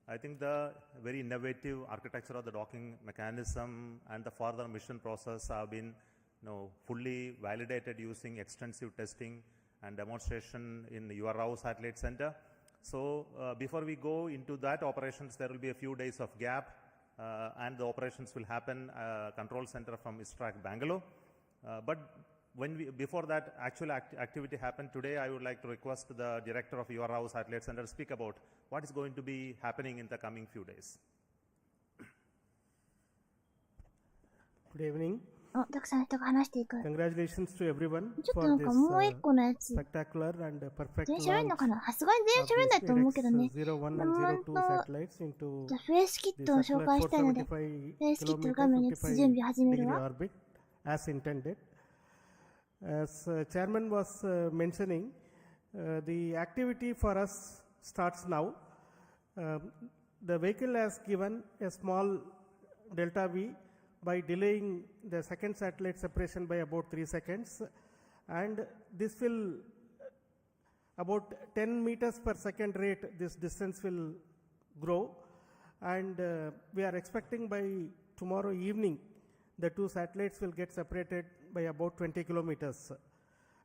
I think the very innovative architecture of the docking mechanism and the further mission process have been fully validated using extensive testing and demonstration in URAO Satellite Center. So before we go into that operations, there will be a few days of gap and the operations will happen control center from ISTRAC Bangalore. But before that actual activity happened today, I would like to request the director of URAO Satellite Center to speak about what is going to be happening in the coming few days. Good evening. たくさんの人が話していく。 Congratulations to everyone ちょっと for なんか this もう一個のやつ。 spectacular and perfect 全員喋る launch のかな？さすがに全員 of 喋んない the と思うけどね。 SpaceX 01 and 02 satellites into じゃあフェイスキッ the トを紹 satellite 介したいので、 475フェイスキット kilometer 画面に準備始める 55 degree わ。 orbit as intended. As chairman was mentioning, the activity for us starts now. The vehicle has given a small delta V by delaying the second satellite separation by about 3 seconds, and this will about 10 meters per second rate this distance will grow, and we are expecting by tomorrow evening the two satellites will get separated by about 20 kilometers.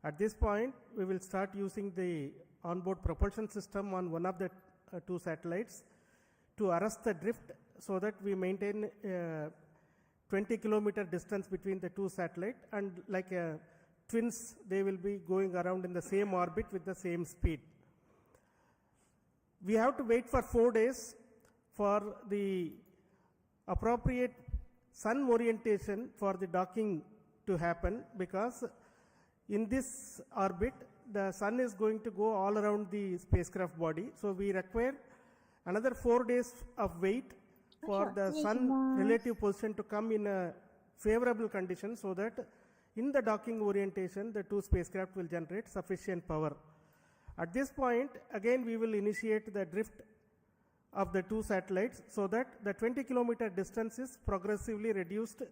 At this point we will start using the onboard propulsion system on one of the two satellites to arrest the drift so that we maintain 20 kilometer distance between the two satellites, and like twins they will be going around in the same orbit with the same speed. We have to wait for 4 days for the appropriate sun orientation for the docking to happen, because in this orbit the sun is going to go all around the spacecraft body, so we require another 4 days of wait for the sun relative position to come in a favorable condition, so that in the docking orientation the two spacecraft will generate sufficient power. At this point again we will initiate the drift of the two satellites, so that the 20 kilometer distance is progressively reduced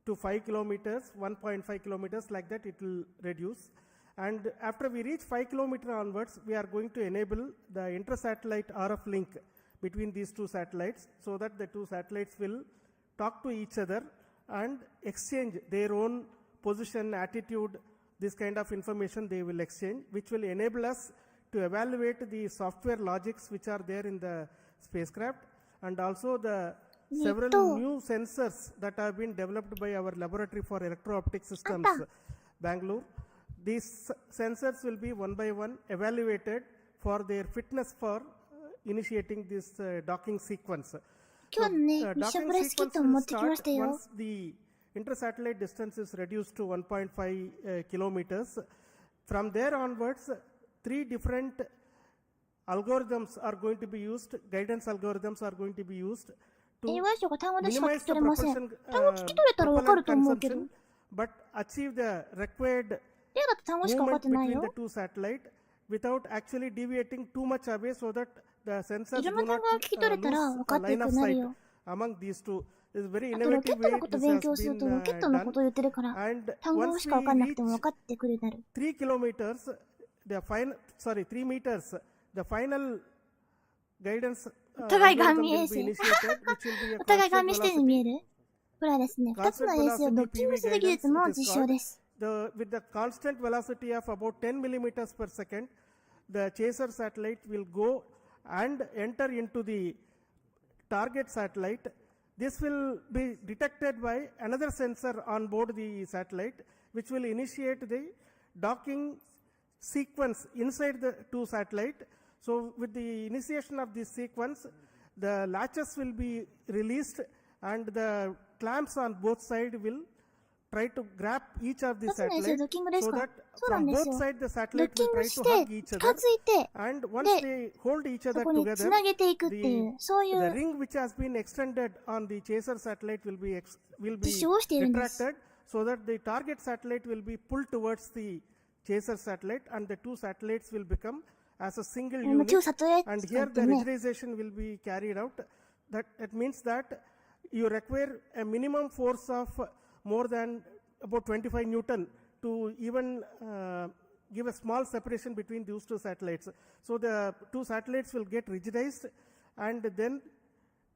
to 5 kilometers, 1.5 kilometers, like that it will reduce. And after we reach 5 kilometer onwards, we are going to enable the inter-satellite RF link between these two satellites, so that the two satellites will talk to each other and exchange their own position, attitude, this kind of information they will exchange, which will enable us to evaluate the software logics which are there in the spacecraft, and also the several new sensors that have been developed by our laboratory for electro-optic systems, Bangalore. These sensors will be one by one evaluated for their fitness for initiating this docking sequence. 今日のね、ミッションブレスキットも持ってきましたよ。 Once the intersatellite distance is reduced to 1.5 kilometers, from there onwards, 3 different algorithms are going to be used, guidance algorithms are going to be used to 英語書が単語でしか聞 minimize き the 取れません。 propulsion 単語聞き取れたらわかると思うけど。 consumption, but achieve the required 例だと単語しか分かっ movement てない between よ the。two satellites without actually deviating too much away, so that the sensors いろん do な単 not 語が聞き取れたら lose 分か a ってい line く of なる sight よ。 among these two. It's very あとロ innovative ケットの way こと this 勉 has 強する been とロケットのことを言ってるから and 単語 once しか分かん we なくても reach 分かってくるようになる。 3 kilometers, the final, 3 meters, the final guidance お互い顔 algorithm 見 will 衛 be 星。 initiated, which will be a お互い顔 constant 見してるに見え velocity. る？これはですね、2つの衛星をドッキングする技術の実証です。 With the constant velocity of about 10 millimeters per second, the chaser satellite will go and enter into the target satellite. This will be detected by another sensor on board the satellite, which will initiate the docking sequence inside the two satellites. So with the initiation of this sequence, the latches will be released and the clamps on both sides will try to grab each of the 2つの衛星 satellites ドッキングです so か？ that そうな from んです both よ。 sides the ドッ satellite キ will ン try グ to して、 hug each 近 other, づいて、 and once で、 they hold each そ other こに together, つなげていくっていう、そうい the う ring which has been extended on the chaser satellite will be 実証をしているんです retracted, so that the target satellite will be pulled towards the chaser satellite, and the two satellites will become as a single もう unit. 今日サトライト And 使っ here て the ね、 rigidization will be carried out. That means that you require a minimum force of more than about 25 Newton to even give a small separation between those two satellites. So the two satellites will get rigidized, and then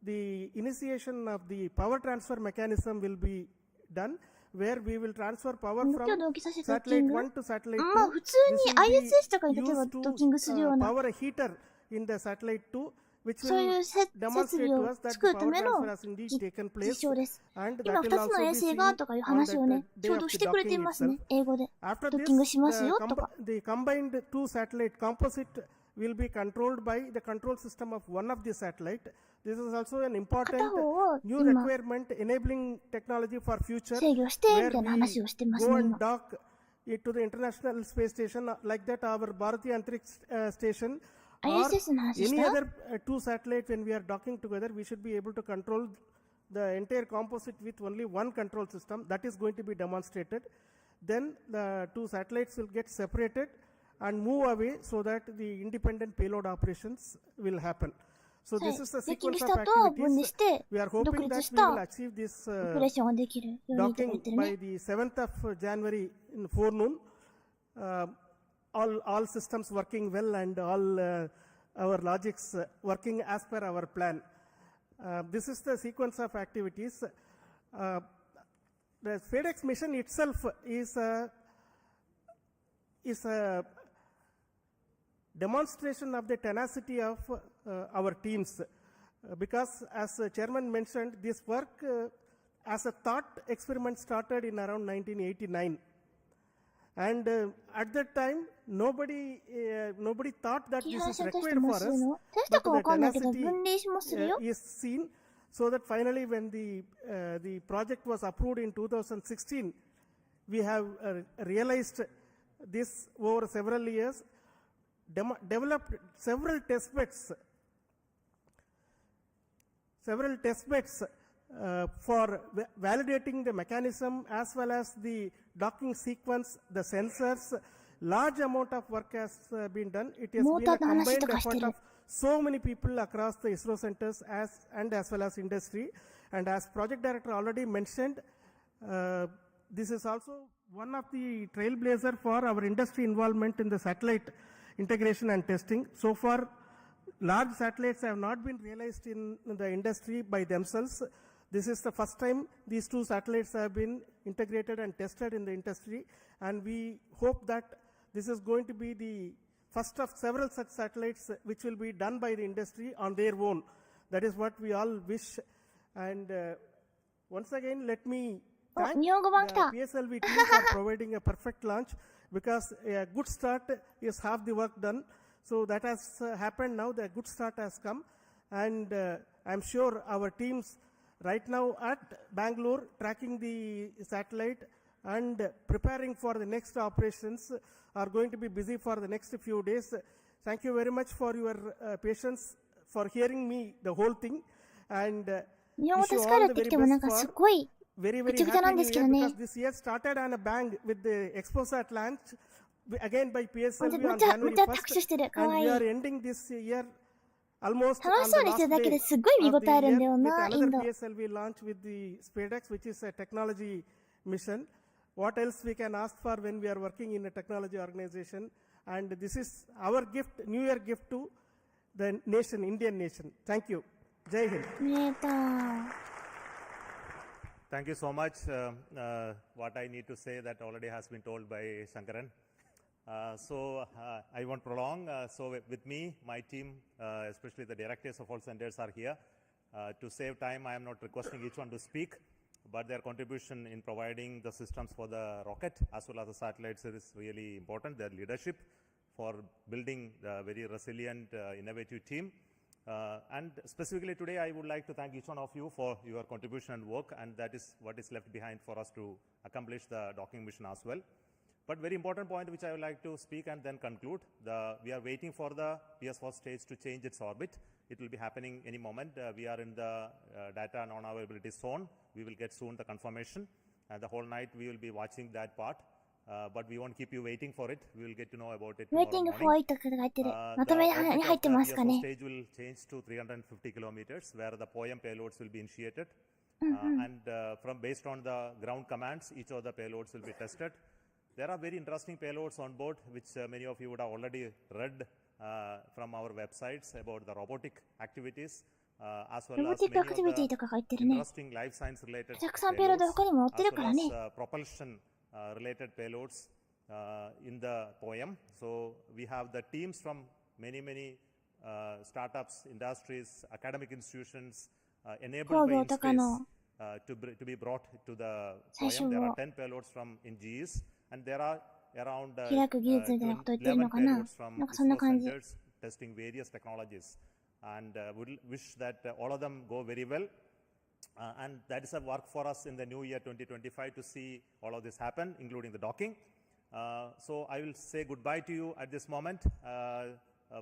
the initiation of the power transfer mechanism will be done, where we will transfer power 今 from 日同期させたドッキ satellite ング 1 to satellite 2. まあ普通に ISS とかに例えば Used to ドッキングするような power a heater in the satellite 2, which そうい will う設 demonstrate 備 to を us that 作 the るた power めの transfer has indeed taken 実 place, 証です。 and 今 that 2 will つの also 衛 be 星 seen がとかいう on 話を that ね、 day ちょう of ど the してくれてい docking ますね itself.。英語で。 After ドッ this, キングしますよとか。 the combined two satellite composite will be controlled by the control system of one of the satellite. This is also an important 片方を new 今 requirement enabling technology for future 制御してみ where たいな we 話をしてます go ね and 今。 dock it to the International Space Station like that our Bharati Antariksh Station or ISS の話し any た other two satellites when we are docking together, we should be able to control the entire composite with only one control system. That is going to be demonstrated. Then the two satellites will get separated and move away so that the independent payload operations will happen. So はい this is the 接近 sequence し of た後分離 activities. して We are 独 hoping 立 that し we た will achieve this オペレーションができるようにとか言 docking ってる by ね。 the 7th of January in forenoon. All systems working well and all our logics working as per our plan. This is the sequence of activities. The FedEx mission itself is a demonstration of the tenacity of our teams. Because as chairman mentioned, this work as a thought experiment started in around 1989. And at that time, nobody thought that 批 this 判 is 者として required も for する us. のテスト But かわ the かんないけど tenacity 分離もするよ。 is seen, so that finally when the project was approved in 2016, we have realized this over several years, developed several test beds for validating the mechanism as well as the docking sequence, the sensors. Large amount of work has been done. It has been a combined effort of so many people across the ISRO centers as well as industry. And as project director already mentioned, this is also one of the trailblazer for our industry involvement in the satellite integration and testing. So far, large satellites have not been realized in the industry by themselves. This is the first time these two satellites have been integrated and tested in the industry, and we hope that this is going to be the first of several such satellites which will be done by the industry on their own. That is what we all wish. And once again, let me thank 日本語版来 the た。 PSLV team for providing a perfect launch, because a good start is half the work done. So that has happened now. The good start has come, and I'm sure our teams right now at Bangalore tracking the satellite and preparing for the next operations are going to be busy for the next few days. Thank you very much for your patience for hearing me the whole thing, and 日本語 wish you 助か all る the って言っ very てもなん best かす for ごい very ぐ very ちゃぐちゃな happy んで new すけ year, どね。 because this year started on a bang with the Exposat launch again by む PSLV ちゃ on むちゃ January 拍 1st, 手してる。かわ and い we い。 are ending this year almost 楽 on しそう the にしてる last だけ day ですごい見 of 応 the えあるん year だよ with な、イン another ド。 PSLV launch with the SpaceX, which is a technology mission. What else we can ask for when we are working in a technology organization? And this is our gift, New Year gift to the nation, Indian nation. Thank you. Jai Hind. おめでとう。 Thank you so much. What I need to say that already has been told by Shankaran. I won't prolong. With me, my team, especially the directors of all centers are here. To save time, I am not requesting each one to speak, but their contribution in providing the systems for the rocket as well as the satellites is really important. Their leadership for building the very resilient, innovative team. And specifically today, I would like to thank each one of you for your contribution and work, and that is what is left behind for us to accomplish the docking mission as well. But very important point which I would like to speak and then conclude, we are waiting for the PS4 stage to change its orbit. It will be happening any moment. We are in the data non-availability zone. We will get soon the confirmation, and the whole night we will be watching that part. But we won't keep you waiting for it. We will get to know about it tomorrow Waiting morning. for it とか書いてる。まと The めに orbit 入 of って the ますか PS4 ね。 stage will change to 350 kilometers, where the POEM payloads will be initiated. And based on the ground commands, each of the payloads will be tested. There are very interesting payloads on board, which many of you would have already read from our websites about the robotic activities, as well ロボ as ティックア many ク of ティビティ the とか書いてるね。 interesting life science related たくさんペイロード payloads, 他にも載って as るか well ら as ね。 propulsion related payloads in the POEM. So we have the teams from many startups, industries, academic institutions enabled by 工業とかの InSpace to be brought to the 最初 POEM. There are を 10 payloads from InGES, and there are around 開く技術みたいなこと言ってるのかな。 11 payloads from なんかそんな ISRO 感じ。 centers testing various technologies. And we wish that all of them go very well. And that is a work for us in the new year 2025 to see all of this happen, including the docking. So I will say goodbye to you at this moment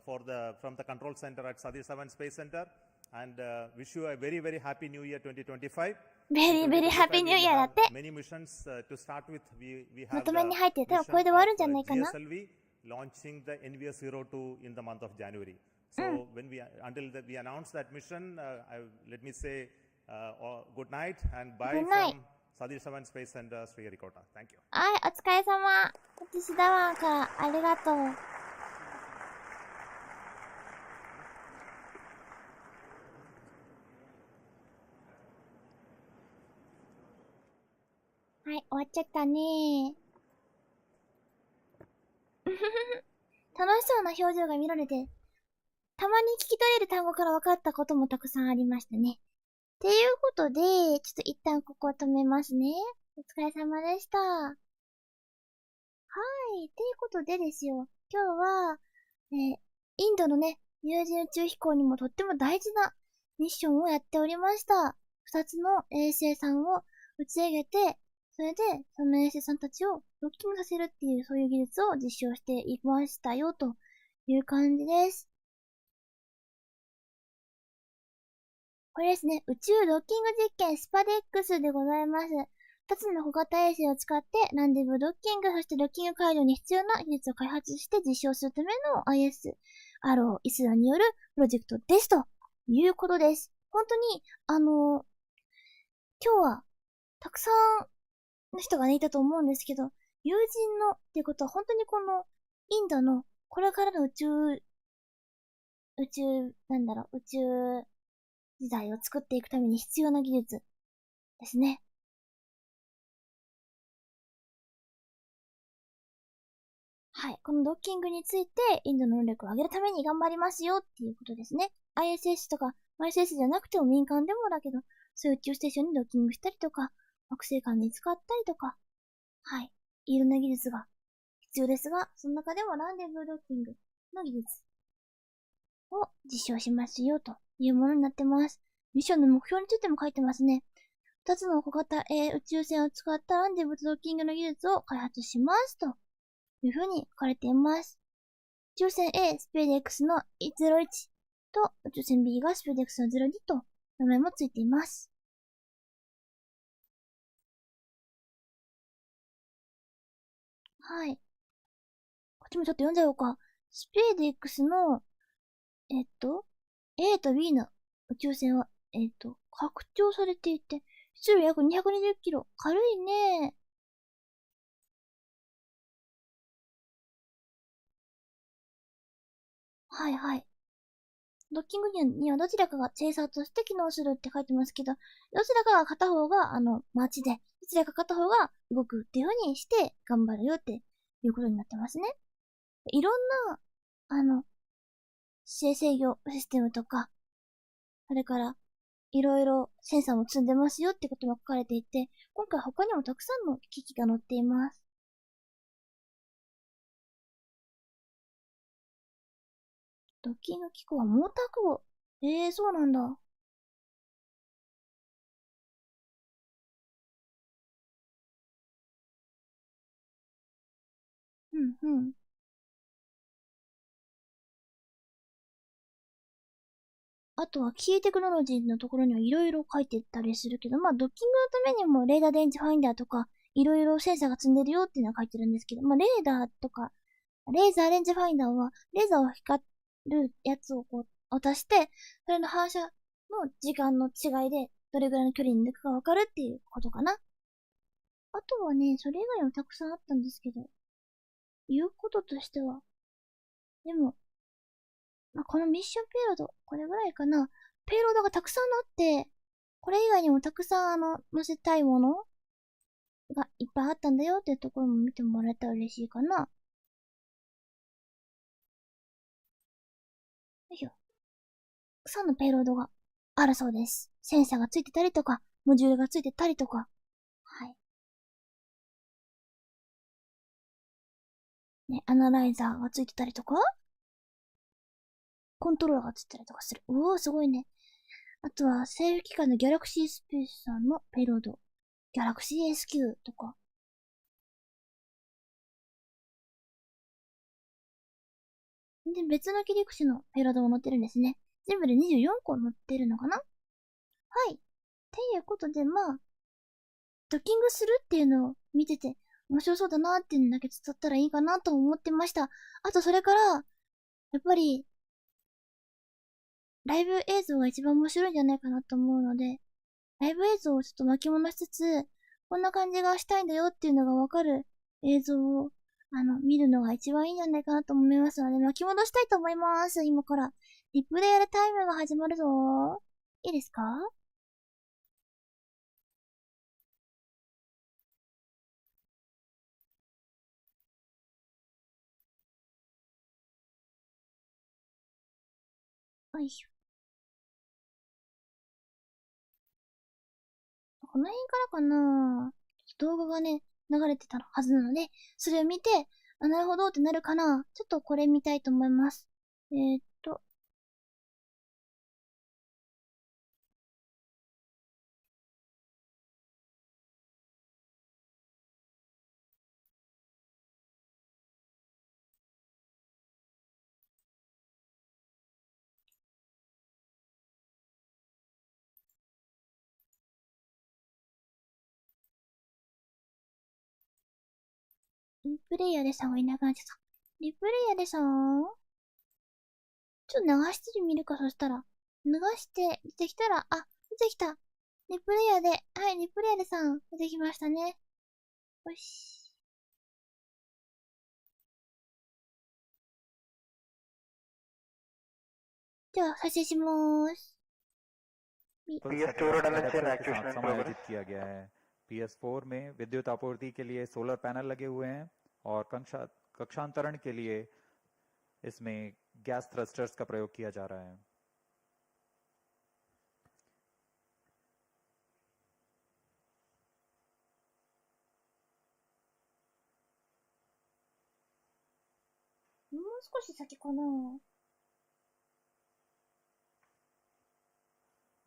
from the control center at Satish Dhawan Space Center, and wish you a very, very happy new year 2025. Very, very happy new year だって。 Many missions to start with. We ま have とめに the 入ってたらこれで終 mission わ of るんじゃないかな。 GSLV launching the NVS-02 in the month of January. So when we announce that mission, let me say good night and bye Good night. from Satish Dhawan Space Center, Sriharikota. Thank you. はい、お疲れ様。私だわんからありがとう。はい、終わっちゃったねー。楽しそうな表情が見られて、たまに聞き取れる単語から分かったこともたくさんありましたね。っていうことで、ちょっと一旦ここを止めますね。お疲れ様でした。はい、っていうことでですよ。今日は、インドのね、有人宇宙飛行にもとっても大事なミッションをやっておりました。2つの衛星さんを打ち上げて、それで、その衛星さんたちをドッキングさせるっていう、そういう技術を実証していましたよ、という感じです。これですね、宇宙ドッキング実験スパデックスでございます。2つの小型衛星を使ってランデブードッキング、そしてドッキング回路に必要な技術を開発して実証するための ISRO イスラによるプロジェクトですということです。本当に、今日はたくさんの人がね、いたと思うんですけど、友人のっていうことは本当にこのインドのこれからの宇宙時代を作っていくために必要な技術ですね。はい。このドッキングについてインドの能力を上げるために頑張りますよっていうことですね。ISS とか ISS じゃなくても民間でもだけど、そういう宇宙ステーションにドッキングしたりとか、惑星間に使ったりとか、はい。いろんな技術が必要ですが、その中でもランデブードッキングの技術を実証しますよというものになってます。ミッションの目標についても書いてますね。2つの小型、宇宙船を使ったランデブードッキングの技術を開発しますというふうに書かれています。宇宙船 A スペーデ X の01と宇宙船 B がスペーデ X の02と名前もついています。はい。こっちもちょっと読んじゃおうか。スペーデ X の、A と B の宇宙船は、拡張されていて、質量約220キロ。軽いね。はいはい。ドッキングにはどちらかがチェイサーとして機能するって書いてますけど、どちらかが片方が待ちで、どちらか片方が動くっていう風にして頑張るよっていうことになってますね。いろんな、姿勢制御システムとか、それから、いろいろセンサーも積んでますよってことが書かれていて、今回他にもたくさんの機器が載っています。ドッキング機構はモーター空母。そうなんだ。うんうん。あとは、キーテクノロジーのところにはいろいろ書いてたりするけど、まあ、ドッキングのためにもレーダーレンジファインダーとか、いろいろセンサーが積んでるよっていうのは書いてるんですけど、まあ、レーダーとか、レーザーレンジファインダーは、レーザーを光るやつを渡して、それの反射の時間の違いで、どれぐらいの距離に抜くかわかるっていうことかな。あとはね、それ以外もたくさんあったんですけど、言うこととしては、でも、まあ、このミッションペイロード、これぐらいかな。ペイロードがたくさんあって、これ以外にもたくさん載せたいものがいっぱいあったんだよっていうところも見てもらえたら嬉しいかな。よいしょ。たくさんのペイロードがあるそうです。センサーがついてたりとか、モジュールがついてたりとか。はい。ね、アナライザーがついてたりとかコントローラーがつったりとかする。おー、すごいね。あとは、政府機関のギャラクシースペースさんのペイロード。ギャラクシー SQ とか。で、別の切り口のペイロードも載ってるんですね。全部で24個載ってるのかな？はい。っていうことで、まあ、ドッキングするっていうのを見てて、面白そうだなっていうのだけ伝ったらいいかなと思ってました。あと、それから、やっぱり、ライブ映像が一番面白いんじゃないかなと思うので、ライブ映像をちょっと巻き戻しつつ、こんな感じがしたいんだよっていうのがわかる映像を、見るのが一番いいんじゃないかなと思いますので、巻き戻したいと思います。今から。リプレイヤルタイムが始まるぞ。いいですか？よいしょ。この辺からかな？動画がね、流れてたはずなので、それを見て、あ、なるほどってなるかな？ちょっとこれ見たいと思います。リプレイヤーでさんはいなくなっちゃった。リプレイヤーでさんちょっと流してみるか、そしたら。流して、出てきたら、あ、出てきた。リプレイヤーで、はい、リプレイヤーでさん、出てきましたね。よし。じゃあ、再生しまーす。समायोजित किया गया है। PS4 में विद्युत आपूर्ति के लिए solar panel लगे हुए हैं और कक्षांतरण के लिए इसमें गैस थ्रस्टर्स का प्रयोग किया जा रहा है।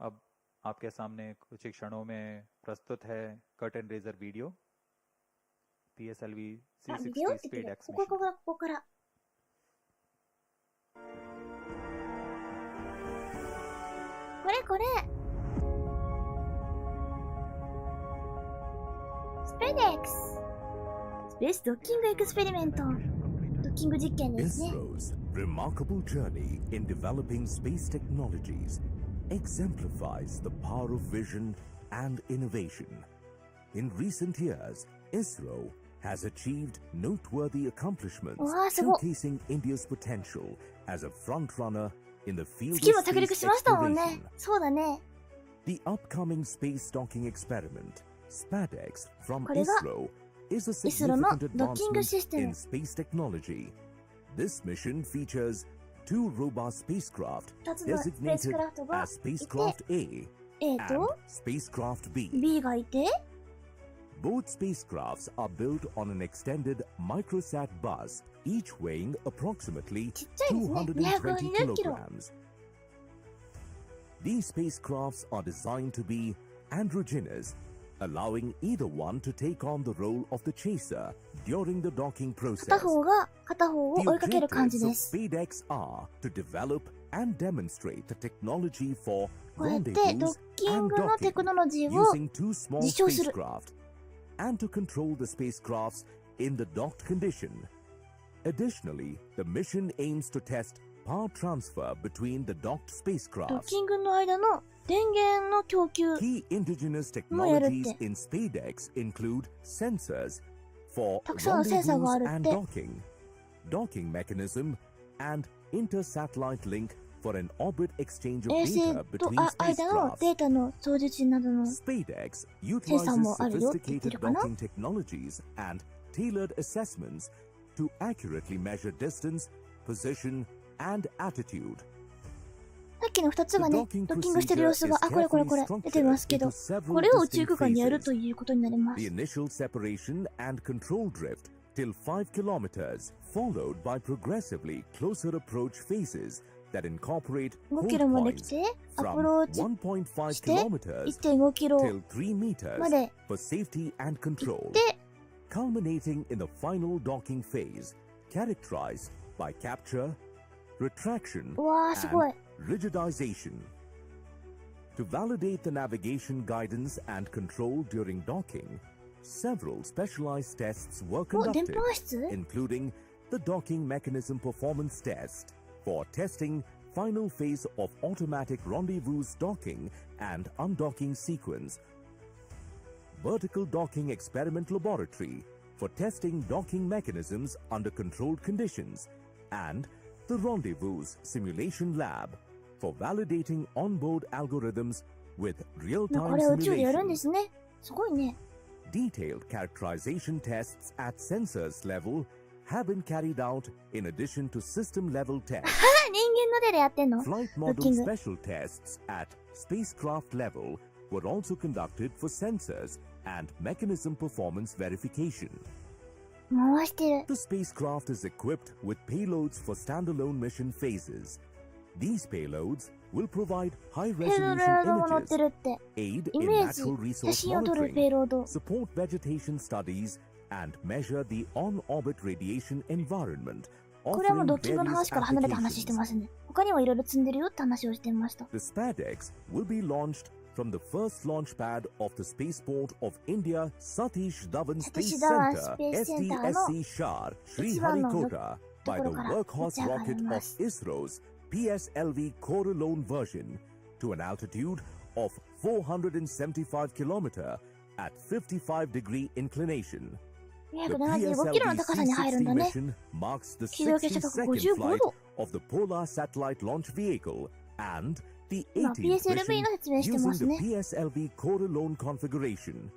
अब आपके सामने कुछ ही क्षणों में प्रस्तुत है curtain raiser video PSLV C60 speed x mission. ここから。これ。スペデックス。スペースドッキングエクスペリメント。ドッキング実験ですね。ISRO's remarkable journey in developing space technologies exemplifies the power of vision and innovation. In recent years, ISRO has achieved noteworthy accomplishments showcasing India's potential as a front-runner in the field of space exploration. そうだね。The upcoming space docking experiment, SPADEX, from ISRO, is a significant advancement in space technology. This mission features two robust spacecraft designated as Spacecraft A and Spacecraft B. Both spacecrafts are built on an extended microsat bus, each weighing approximately 220 kilograms. These spacecrafts are designed to be androgynous, allowing either one to take on the role of the chaser during the docking process. The objectives of SpadeX are to develop and demonstrate the technology for rendezvous and docking using two small spacecraft, and to control the spacecrafts in the docked condition. Additionally, the mission aims to test power transfer between the docked spacecrafts. Key indigenous technologies in SpadeX include sensors for rendezvous and docking mechanism, and inter-satellite link for an orbit exchange of data between spacecrafts. SpadeX utilizes sophisticated docking technologies and tailored assessments to accurately measure distance, position, and attitude. さっきの2つがね、ドッキングしてる様子が、これ、出てますけど、これを宇宙空間でやるということになります。The initial separation and control drift till 5 kilometers, followed by progressively closer approach phases that incorporate 5 hold キロまで来 points て、アプ from ローチ1.5して、 kilometers 1.5 キロ till 3 meters まで for safety and 行 control, って、 culminating in the final docking phase characterized by capture, retraction, うわー、すごい。 and rigidization. To validate the navigation guidance and control during docking, several specialized tests were お、電 conducted, 波室 including the docking mechanism performance test for testing final phase of automatic rendezvous docking and undocking sequence, vertical docking experiment laboratory for testing docking mechanisms under controlled conditions, and the rendezvous simulation lab for validating onboard algorithms with こ real-time れ宇宙でやるんで simulation. すね。すごいね。 Detailed characterization tests at sensors level have been carried out in addition to system level tests. 人間の手でやってんの Flight model Looking- special tests at spacecraft level were also conducted for sensors and mechanism performance verification. 回してる。 The spacecraft is equipped with payloads for standalone mission phases. These payloads will provide high ペロ resolution ロードも乗っ images, てるって。 aid イ in メージ、 natural 写 resource 真を撮るペ monitoring, イロード。 support vegetation studies, and measure the on-orbit radiation environment, これはもう offering ドッキングの various 話から離れた話して applications. ますね。他にもいろいろ積んでるよって話をしてました。 The SPADEX will be launched from the first launch pad of the spaceport of India Satish Dhawan Space Satish Dhawan Center, Space Center の SDSC Shar, 一番の Sriharikota, by the ところから workhorse 打ち上がり rocket ま of す。 ISRO's PSLV Coralone version to an altitude of 475 km at 55-degree inclination. The 275キロの高さに入るん PSLV だね。 mission marks the 軌道傾斜角 62nd 55 flight 度。 of the Polar Satellite Launch Vehicle and the 今 18th PSLV mission の説明してま using す the ね。 PSLV Coralone configuration.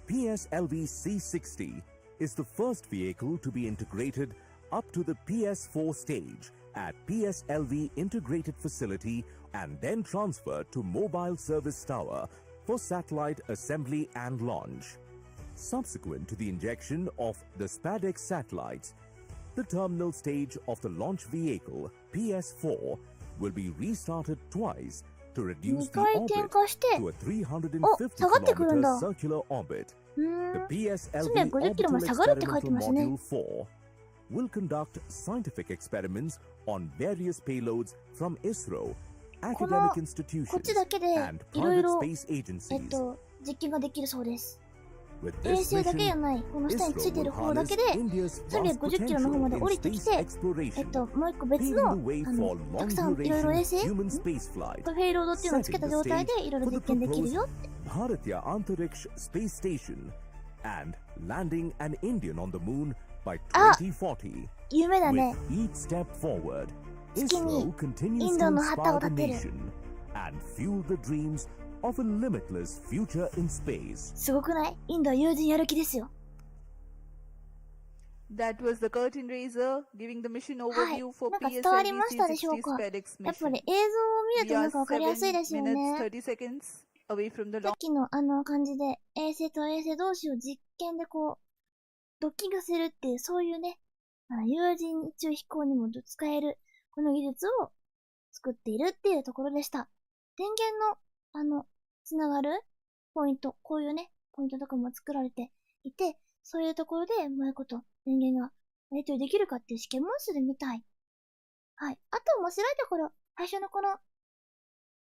PSLV C60 is the first vehicle to be integrated up to the PS4 stage at PSLV Integrated Facility and then transferred to Mobile Service Tower for satellite assembly and launch. Subsequent to the injection of the SPADEX satellites, the terminal stage of the launch vehicle, PS4, will be restarted twice to reduce 2 the 回転 orbit 化して、 to a 350下がってくるんだ。 kilometer circular orbit. うー The ん。 PSLV 350キロま Orbital で下がるって書いて Experimental ますね。 Module 4 will conduct scientific experiments on various payloads from ISRO, この academic こっ institutions, ちだけで and いろい private ろ space agencies. 実験ができるそうです。 With 衛 this 星だけじゃ mission, ない、この下について ISRO る will 方だけ harness で、 India's vast 350キロの方ま potential で降 in りてき space て、 exploration, もう一個別 paving の、 the way たくさんいろいろ衛 long-duration 星 human spaceflight. とペイロードっていうのをつけた状態でいろいろ実験できるよって。 Bharatya Antariksh Space Station and landing an Indian on the moon by 2040. 夢だ With ね。 each step forward, 月に ISRO continues イン to ドの旗を inspire 立 the てる。 nation and fuel the dreams of a limitless future in space. すごくない？インドは友人やる気ですよ。 That was the curtain raiser giving the mission はい。 overview for なんか伝わり PSLV ましたでしょう C60 か？ SPADEX やっぱ mission. り映像を見る We とな are んかわかりやすいですよ 7 ね。 minutes 30 seconds away from the さ launch. っきのあの感じで衛星と衛星同士を実験でこう、ドッキングするっていう、そういうね、有人宇宙飛行にも使える、この技術を作っているっていうところでした。電源の、つながるポイント、こういうね、ポイントとかも作られていて、そういうところでうまいこと電源がやり取りできるかっていう試験もするみたい。はい。あと面白いところ、最初のこの、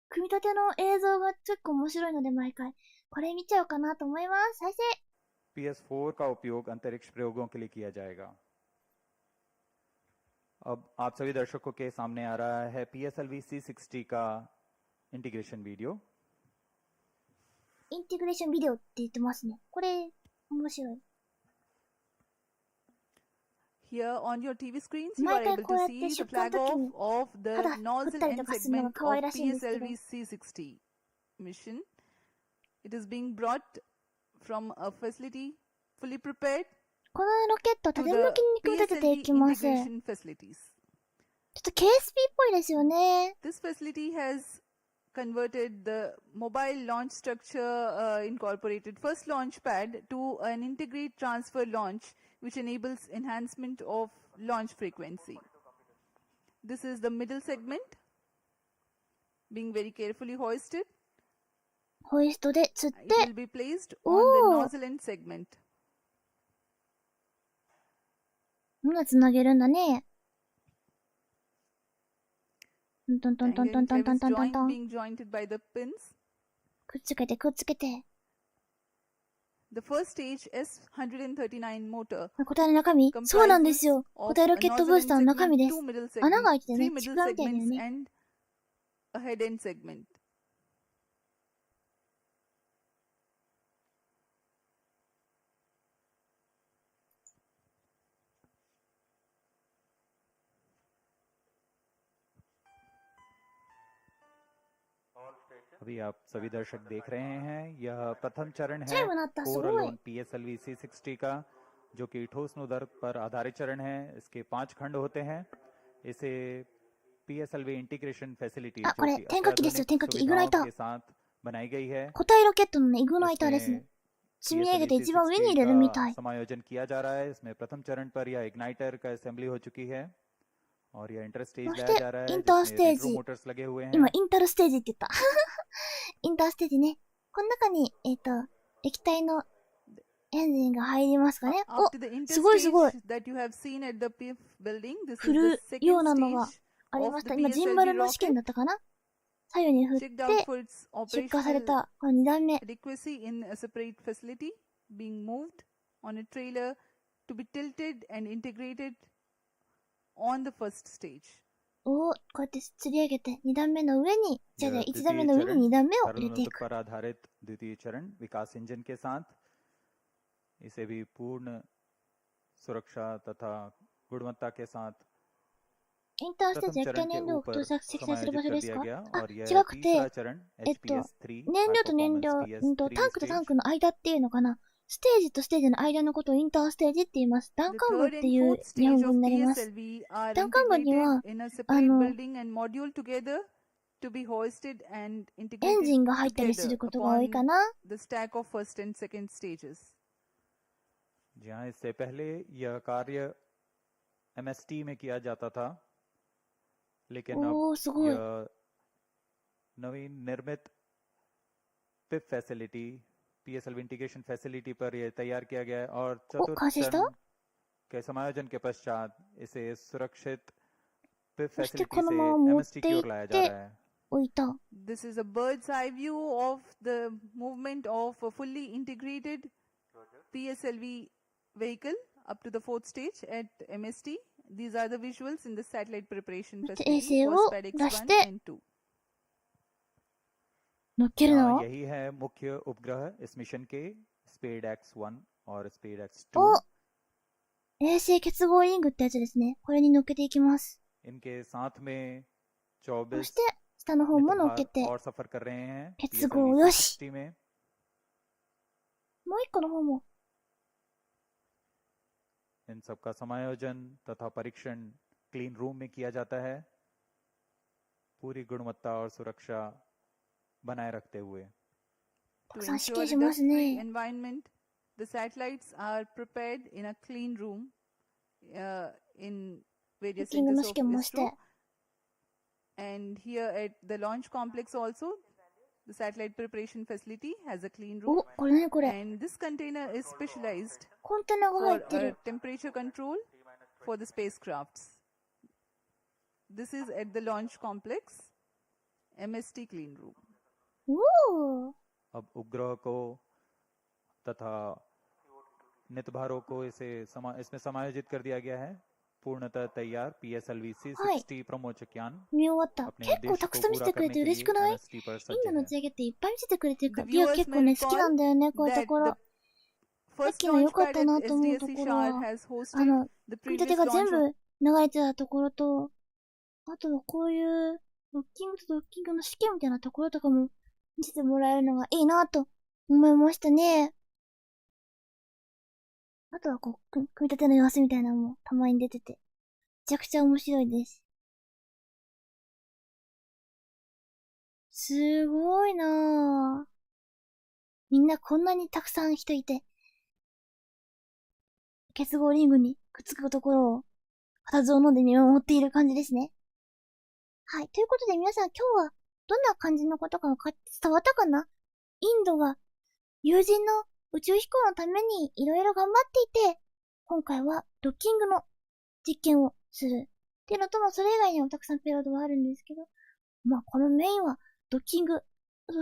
組み立ての映像が結構面白いので毎回、これ見ちゃおうかなと思います。再生 PS4 का उपयोग अंतरिक्ष प्रयोगों के लिए किया जाएगा। अब आप सभी दर्शकों के सामने आ रहा है PSLV C60 का integration video. インテグレーションビデオって言ってますね。これ、面白い。 Here on your TV screens, you are 毎回 able こうやっ to て see the 出荷の flag 時に of the ただ振っ nozzle たりと end かするのが segment 可愛 of らしいんですけど。 PSLV C60 mission. It is being brought from a facility fully prepared このロケット to 縦向き the に組み立ててい PSLV きます。ちょっ integration facilities. と KSP っぽいですよね。 This facility has converted the mobile launch structure incorporated first launch pad to an integrate transfer launch which enables enhancement of launch frequency. This is the middle segment being very carefully hoisted. ホイストで釣っ It will て、 be placed on the おー nozzle end segment. 今つなげるんだね。トントントン And トントン then トン there トン is トントン joint トン。 being jointed by the pins. くっつけてくっつけて。 The first stage S139 motor 答えの中身そうなんですよ。答えロケットブースターの中身です。穴が開いててね、 3ち middle くわみたいだよ segments ね。 and a head end segment. अभी आप सभी दर्शक देख रहे हैं यह प्रथम चरण है チャイム鳴った、す कोर ごい。 अलोन PSLV C60 का जो कि ठोस नोदक पर आधारित चरण है। इसके 5 खंड होते हैं। इसे PSLV इंटीग्रेशन फैसिलिटी あ、これ、転換器ですよ、転換器。イグナイタ के ー。 साथ बनाई गई है। 答えロケットのね、イグナイターですね。 इसमें 積み上げて PSLV 一番上に入れる C60 みた का い。 समायोजन किया जा रहा है। इसमें प्रथम चरण पर यह इग्नाइटर का असेंबली हो चुकी है और यह इंटर स्टेज そし लाया जा रहा て、イ है ンタース जिसमें テー रेट्रो ジ。 मोटर्स लगे हुए हैं। 今、インターステージって言った。インターステージね。この中に、液体のエンジンが入りますかね。 After the お、すごいすごい。 interstage that you have seen at the PIF building, this 振 is る the よう second なのが stage あり of まし the た。今、ジンバ PSLV ルの試験だ rocket. ったかな。左右に振っ Checked out て、 for its 出荷され operational た、この2段目。 adequacy in a separate facility being moved on a trailer to be tilted and integrated on the first stage. お、こうやって吊り上げて、2段目の上に、じゃあयह 1段目 द्वितीय の上 चरण に2段目を तरल 入れてい नोदक く。 पर आधारित द्वितीय चरण विकास इंजन के साथ इसे भी पूर्ण सुरक्षा तथा गुणवत्ता के साथ インターステー प्रथम ジ液 चरण 体 के 燃料を ऊपर 積載する場 समायोजित 所 कर です दिया か गया あ、 और यह 違くて、 तीसरा चरण 燃 HPS3 料と燃 High 料、 Performance タンクと PS3 タン stage クの間っていうのかな。ステージとステージの間のことをインターステージって言います。段 The 間部っ third て and いう fourth 日本 stage 語 of になります。 PSLV are 段間部に integrated は、 in a あ separate の、 building and module together to be hoisted and エン integrated ジンが入ったりす together ることが多いか upon な。 the stack of first and second stages. जहां इससे पहले यह कार्य MST में किया जाता था लेकिन अब おー、すごい。 यह नवीन निर्मित पिप फैसिलिटी PSLV इंटीग्रेशन फैसिलिटी पर यह तैयार किया गया है और お、 चतुर्थ 完成した चरण के समायोजन के पश्चात इसे सुरक्षित पिप そして फैसिलिटी この से まま持っ MST て की い ओर っ लाया जा て रहा है। 置いた。 This is a bird's eye view of the movement of a fully integrated PSLV vehicle up to the fourth stage at MST. These are the visuals in the satellite preparation そして衛 facility 星 for を SPADX 出し 1 て and 2. 乗っける यहाँ の यही है मुख्य उपग्रह इस मिशन के SpadeX1 और SpadeX2। お、衛星結合リングってやつですね。これに乗っけていきます。 इनके साथ में そ 24 して、下の方も乗っ मित्रभार けて、 और सफर कर रहे हैं 結 PSLV 合よし。 C60 में। もう一個の方も。 इन सबका समायोजन तथा परीक्षण क्लीन रूम में किया जाता है पूरी गुणवत्ता और सुरक्षा बनाए रखते हुए। た To くさん試 ensure 験 a します dust-free ね。 environment, the satellites are prepared in a clean room in ハッ various キングの centers 試 of 験もして。 ISRO. And here at the launch complex also, the satellite preparation facility has a clean room. お、これ何これ。 And this container is specialized コンテナが入 for ってる。 temperature control for the spacecrafts. This is at the launch complex, MST clean room. おー。 अब उपग्रह को तथा नितभारों को इसमें समायोजित कर दिया गया है। पूर्णतः तैयार PSLV C60 प्रमोचकयान 見終わった。 अपने 結構 उद्देश्य たく को さん見せ पूरा てくれ करने て के 嬉し लिए くない？ MST पर みん सज्ज なの है। 打ち上げっていっぱい見せてくれてるから。 The ビオ viewers 結 may 構ね、好き recall なんだよね、こういうと that ころ。 the さっ first きの良 launch かっ pad た at なと思うと SDSC ころ Shard は、has あ hosted の、 the 組み立 previous てが全 launch 部 of 流れてたところと、あとはこういうドッキングとドッキングの試験みたいなところとかも見せてもらえるのがいいなと思いましたね。あとはこう、組み立ての様子みたいなのもたまに出てて、めちゃくちゃ面白いです。すごいなぁ。みんなこんなにたくさん人いて、結合リングにくっつくところを、固唾を飲んで見守っている感じですね。はい。ということで皆さん今日はどんな感じのことか伝わったかな？インドが友人の宇宙飛行のためにいろいろ頑張っていて、今回はドッキングの実験をする。っていうのと、それ以外にもたくさんペロードはあるんですけど、このメインはドッキングを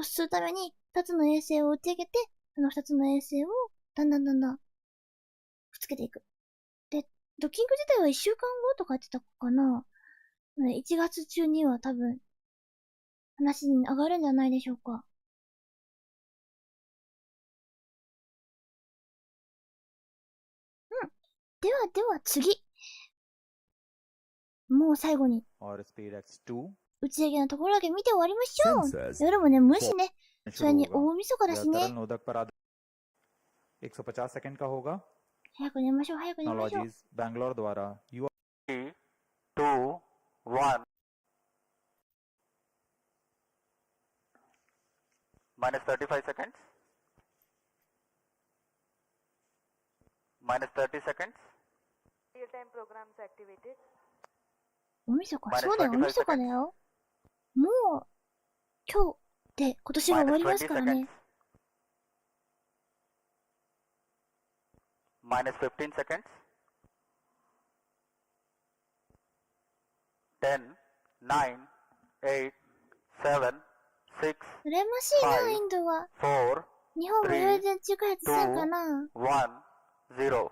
するために2つの衛星を打ち上げて、その2つの衛星をだんだんくっつけていく。で、ドッキング自体は1週間後とか言ってたかな。1月中には多分、話に上がるんじゃないでしょうか。では次。もう最後に。打ち上げのところだけ見て終わりましょう。夜も眠いしね。それに大晦日だしね。150 सेकंड का होगा। 早く寝ましょう、早く寝ましょう。बैंगलोर द्वारा 3, 2, 1 minus 35 seconds minus 30 seconds real time programs activated 大晦日、そうだよ、大晦日だよ。もう、今日で今年が終わりますからね。minus 15 seconds 10 9 8 7 6 羨ましいな、インドは。日本も全然近いやつするかな。1 0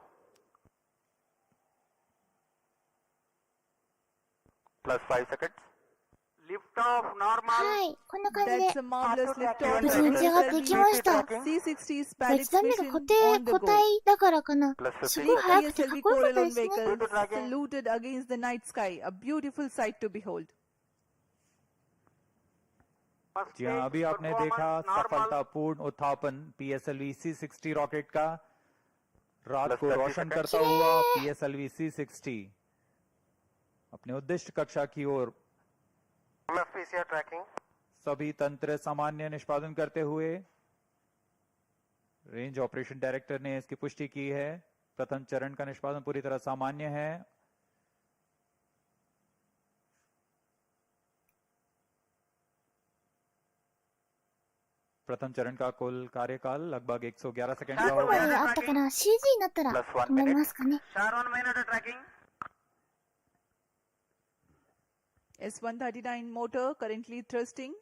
plus 5 seconds lift off normal はい、こんな感じで That's a marvelous lift-off. 無事に打ち上がっていきました。 C60 こ SpaceX れちなみに mission 固 on the 体 go. だからかな。すごい速くてかっ PSLV こよかったで Corelon すね。 vehicle saluted against the night sky, a beautiful sight to behold. जी हाँ, अभी आपने देखा सफलतापूर्ण उत्थापन PSLV C60 रॉकेट का रात को रोशन करता हुआ PSLV C60 अपने उद्दिष्ट कक्षा की ओर सभी तंत्र सामान्य निष्पादन करते हुए रेंज ऑपरेशन डायरेक्टर ने इसकी पुष्टि की है। प्रथम चरण का निष्पादन पूरी तरह सामान्य है। प्रथम चरण का कुल कार्यकाल लगभग 111 सेकंड का どこまであったかな。 CG になったら止めますかね。 S139 motor currently thrusting,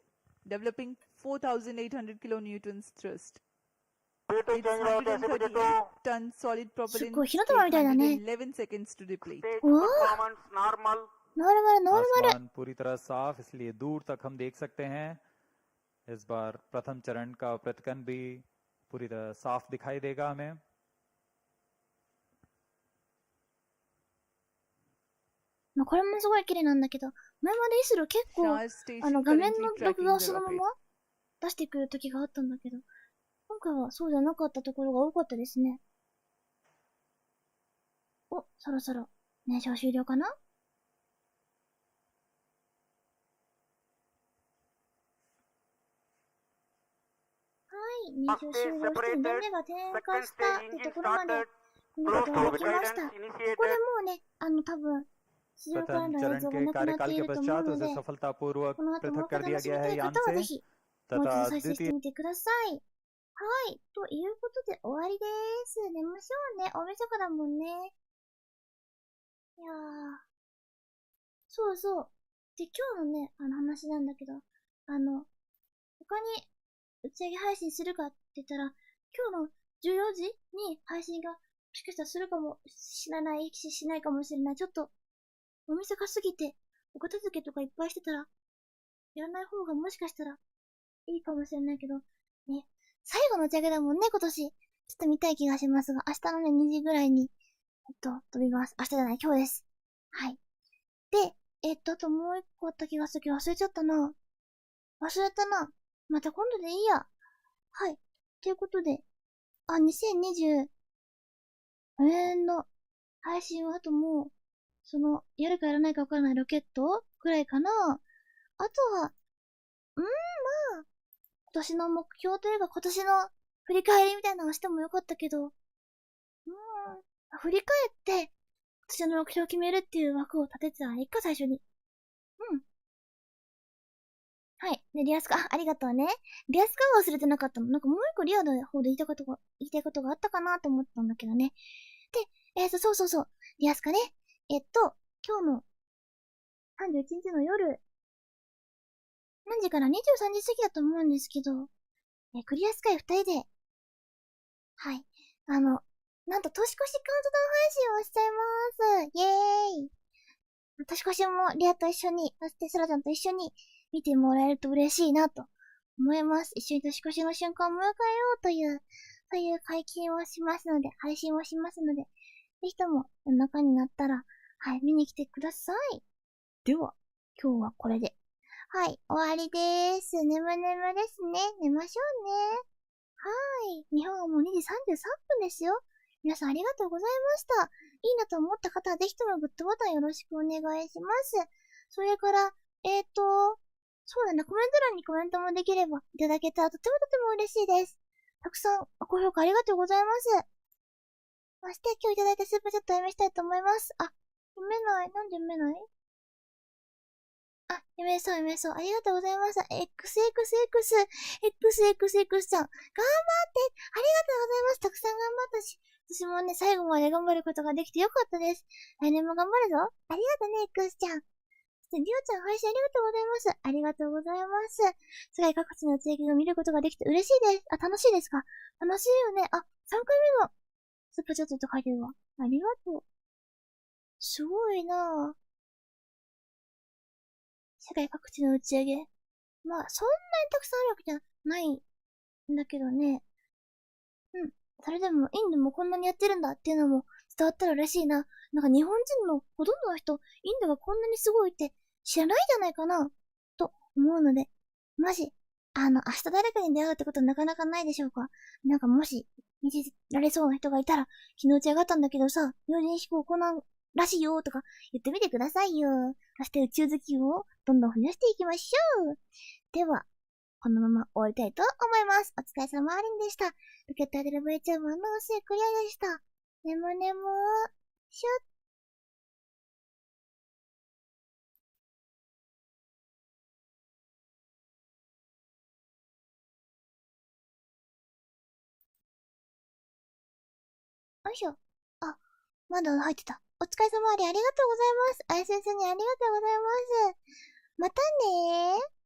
developing 4,800 kilonewtons thrust. Its 138-ton solid propellant takes 11 seconds to deplete. normal आसमान पूरी तरह साफ, इसलिए दूर तक हम देख सकते हैं। इस बार प्रथम चरण का प्रतिकन भी पूरी तरह साफ दिखाई देगा हमें।まあこれもすごい綺麗なんだけど、前までイスロ結構画面の録画をそのまま出してくる時があったんだけど、今回はそうじゃなかったところが多かったですね。お、そろそろ燃焼終了かな？はい、燃焼終了して電源が点火したってところまで見ることができました。ここでもうね、多分प्रथम चरण के कार्यकाल के पश्चात उसे सफलतापूर्वक पृथक कर दिया गया है यान से तथा द्वितीय 見てください。はい、ということで終わりです。寝ましょうね。大晦日だもんね。いやー。そうそう。で、今日のね、話なんだけど、他に打ち上げ配信するかって言ったら、今日の14時に配信がもしかしたらするかもしれない、しないかもしれない。ちょっと、お店が過ぎて、お片付けとかいっぱいしてたら、やらない方がもしかしたらいいかもしれないけど、ね、最後の打ち上げだもんね、今年。ちょっと見たい気がしますが、明日のね、2時ぐらいに、飛びます。明日じゃない、今日です。はい。で、あともう一個あった気がするけど、忘れちゃったな。忘れたな。また今度でいいや。はい。ということで、2024年の配信はあともう、やるかやらないかわからないロケットくらいかな。あとは、まあ、今年の目標というか今年の振り返りみたいなのをしてもよかったけど、振り返って、今年の目標を決めるっていう枠を立ててたらいいか、最初に。はい。で、リアスカ、ありがとうね。リアスカは忘れてなかったの。なんかもう一個リアの方で言いたいことがあったかなと思ったんだけどね。で、そう。リアスカね。今日の31日の夜、何時から23時過ぎだと思うんですけど、クリアスカイ2人で、はい。なんと年越しカウントダウン配信をしちゃいます。イエーイ。年越しもリアと一緒に、そしてスラちゃんと一緒に見てもらえると嬉しいなと思います。一緒に年越しの瞬間を迎えようという、そういう解禁をしますので、配信をしますので、ぜひとも夜中になったら、はい、見に来てください。では、今日はこれで。はい、終わりでーす。眠ですね。寝ましょうね。はーい。日本はもう2時33分ですよ。皆さんありがとうございました。いいなと思った方はぜひともグッドボタンよろしくお願いします。それから、そうだな、コメント欄にコメントもできればいただけたらとても嬉しいです。たくさんご評価ありがとうございます。そして今日いただいたスーパーチャットを読みしたいと思います。あ、読めない。なんで読めない？あ、読めそう。ありがとうございました。XXX ちゃん。頑張って。ありがとうございます。たくさん頑張ったし。私もね、最後まで頑張ることができてよかったです。来年も頑張るぞ。ありがとうね、X ちゃん。そして、りおちゃん配信ありがとうございます。ありがとうございます。世界各地の追記を見ることができて嬉しいです。あ、楽しいですか？楽しいよね。あ、3回目のスーパーチャットって書いてるわ。ありがとう。すごいなぁ。世界各地の打ち上げ。まあ、そんなにたくさんあるわけじゃないんだけどね。うん。それでも、インドもこんなにやってるんだっていうのも伝わったら嬉しいな。なんか日本人のほとんどの人、インドがこんなにすごいって知らないんじゃないかなと思うので、もし、明日誰かに出会うってことはなかなかないでしょうか。なんかもし、見せられそうな人がいたら、昨日打ち上がったんだけどさ、有人飛行コナンらしいよとか言ってみてくださいよ。そして宇宙好きをどんどん増やしていきましょう。では、このまま終わりたいと思います。お疲れ様ありんでした。ロケットアデル VTuber のせいクリアでした。ねむしゅっ。よいしょ。あ、まだ入ってた。お疲れ様ありがとうございます。あや先生にありがとうございます。またねー。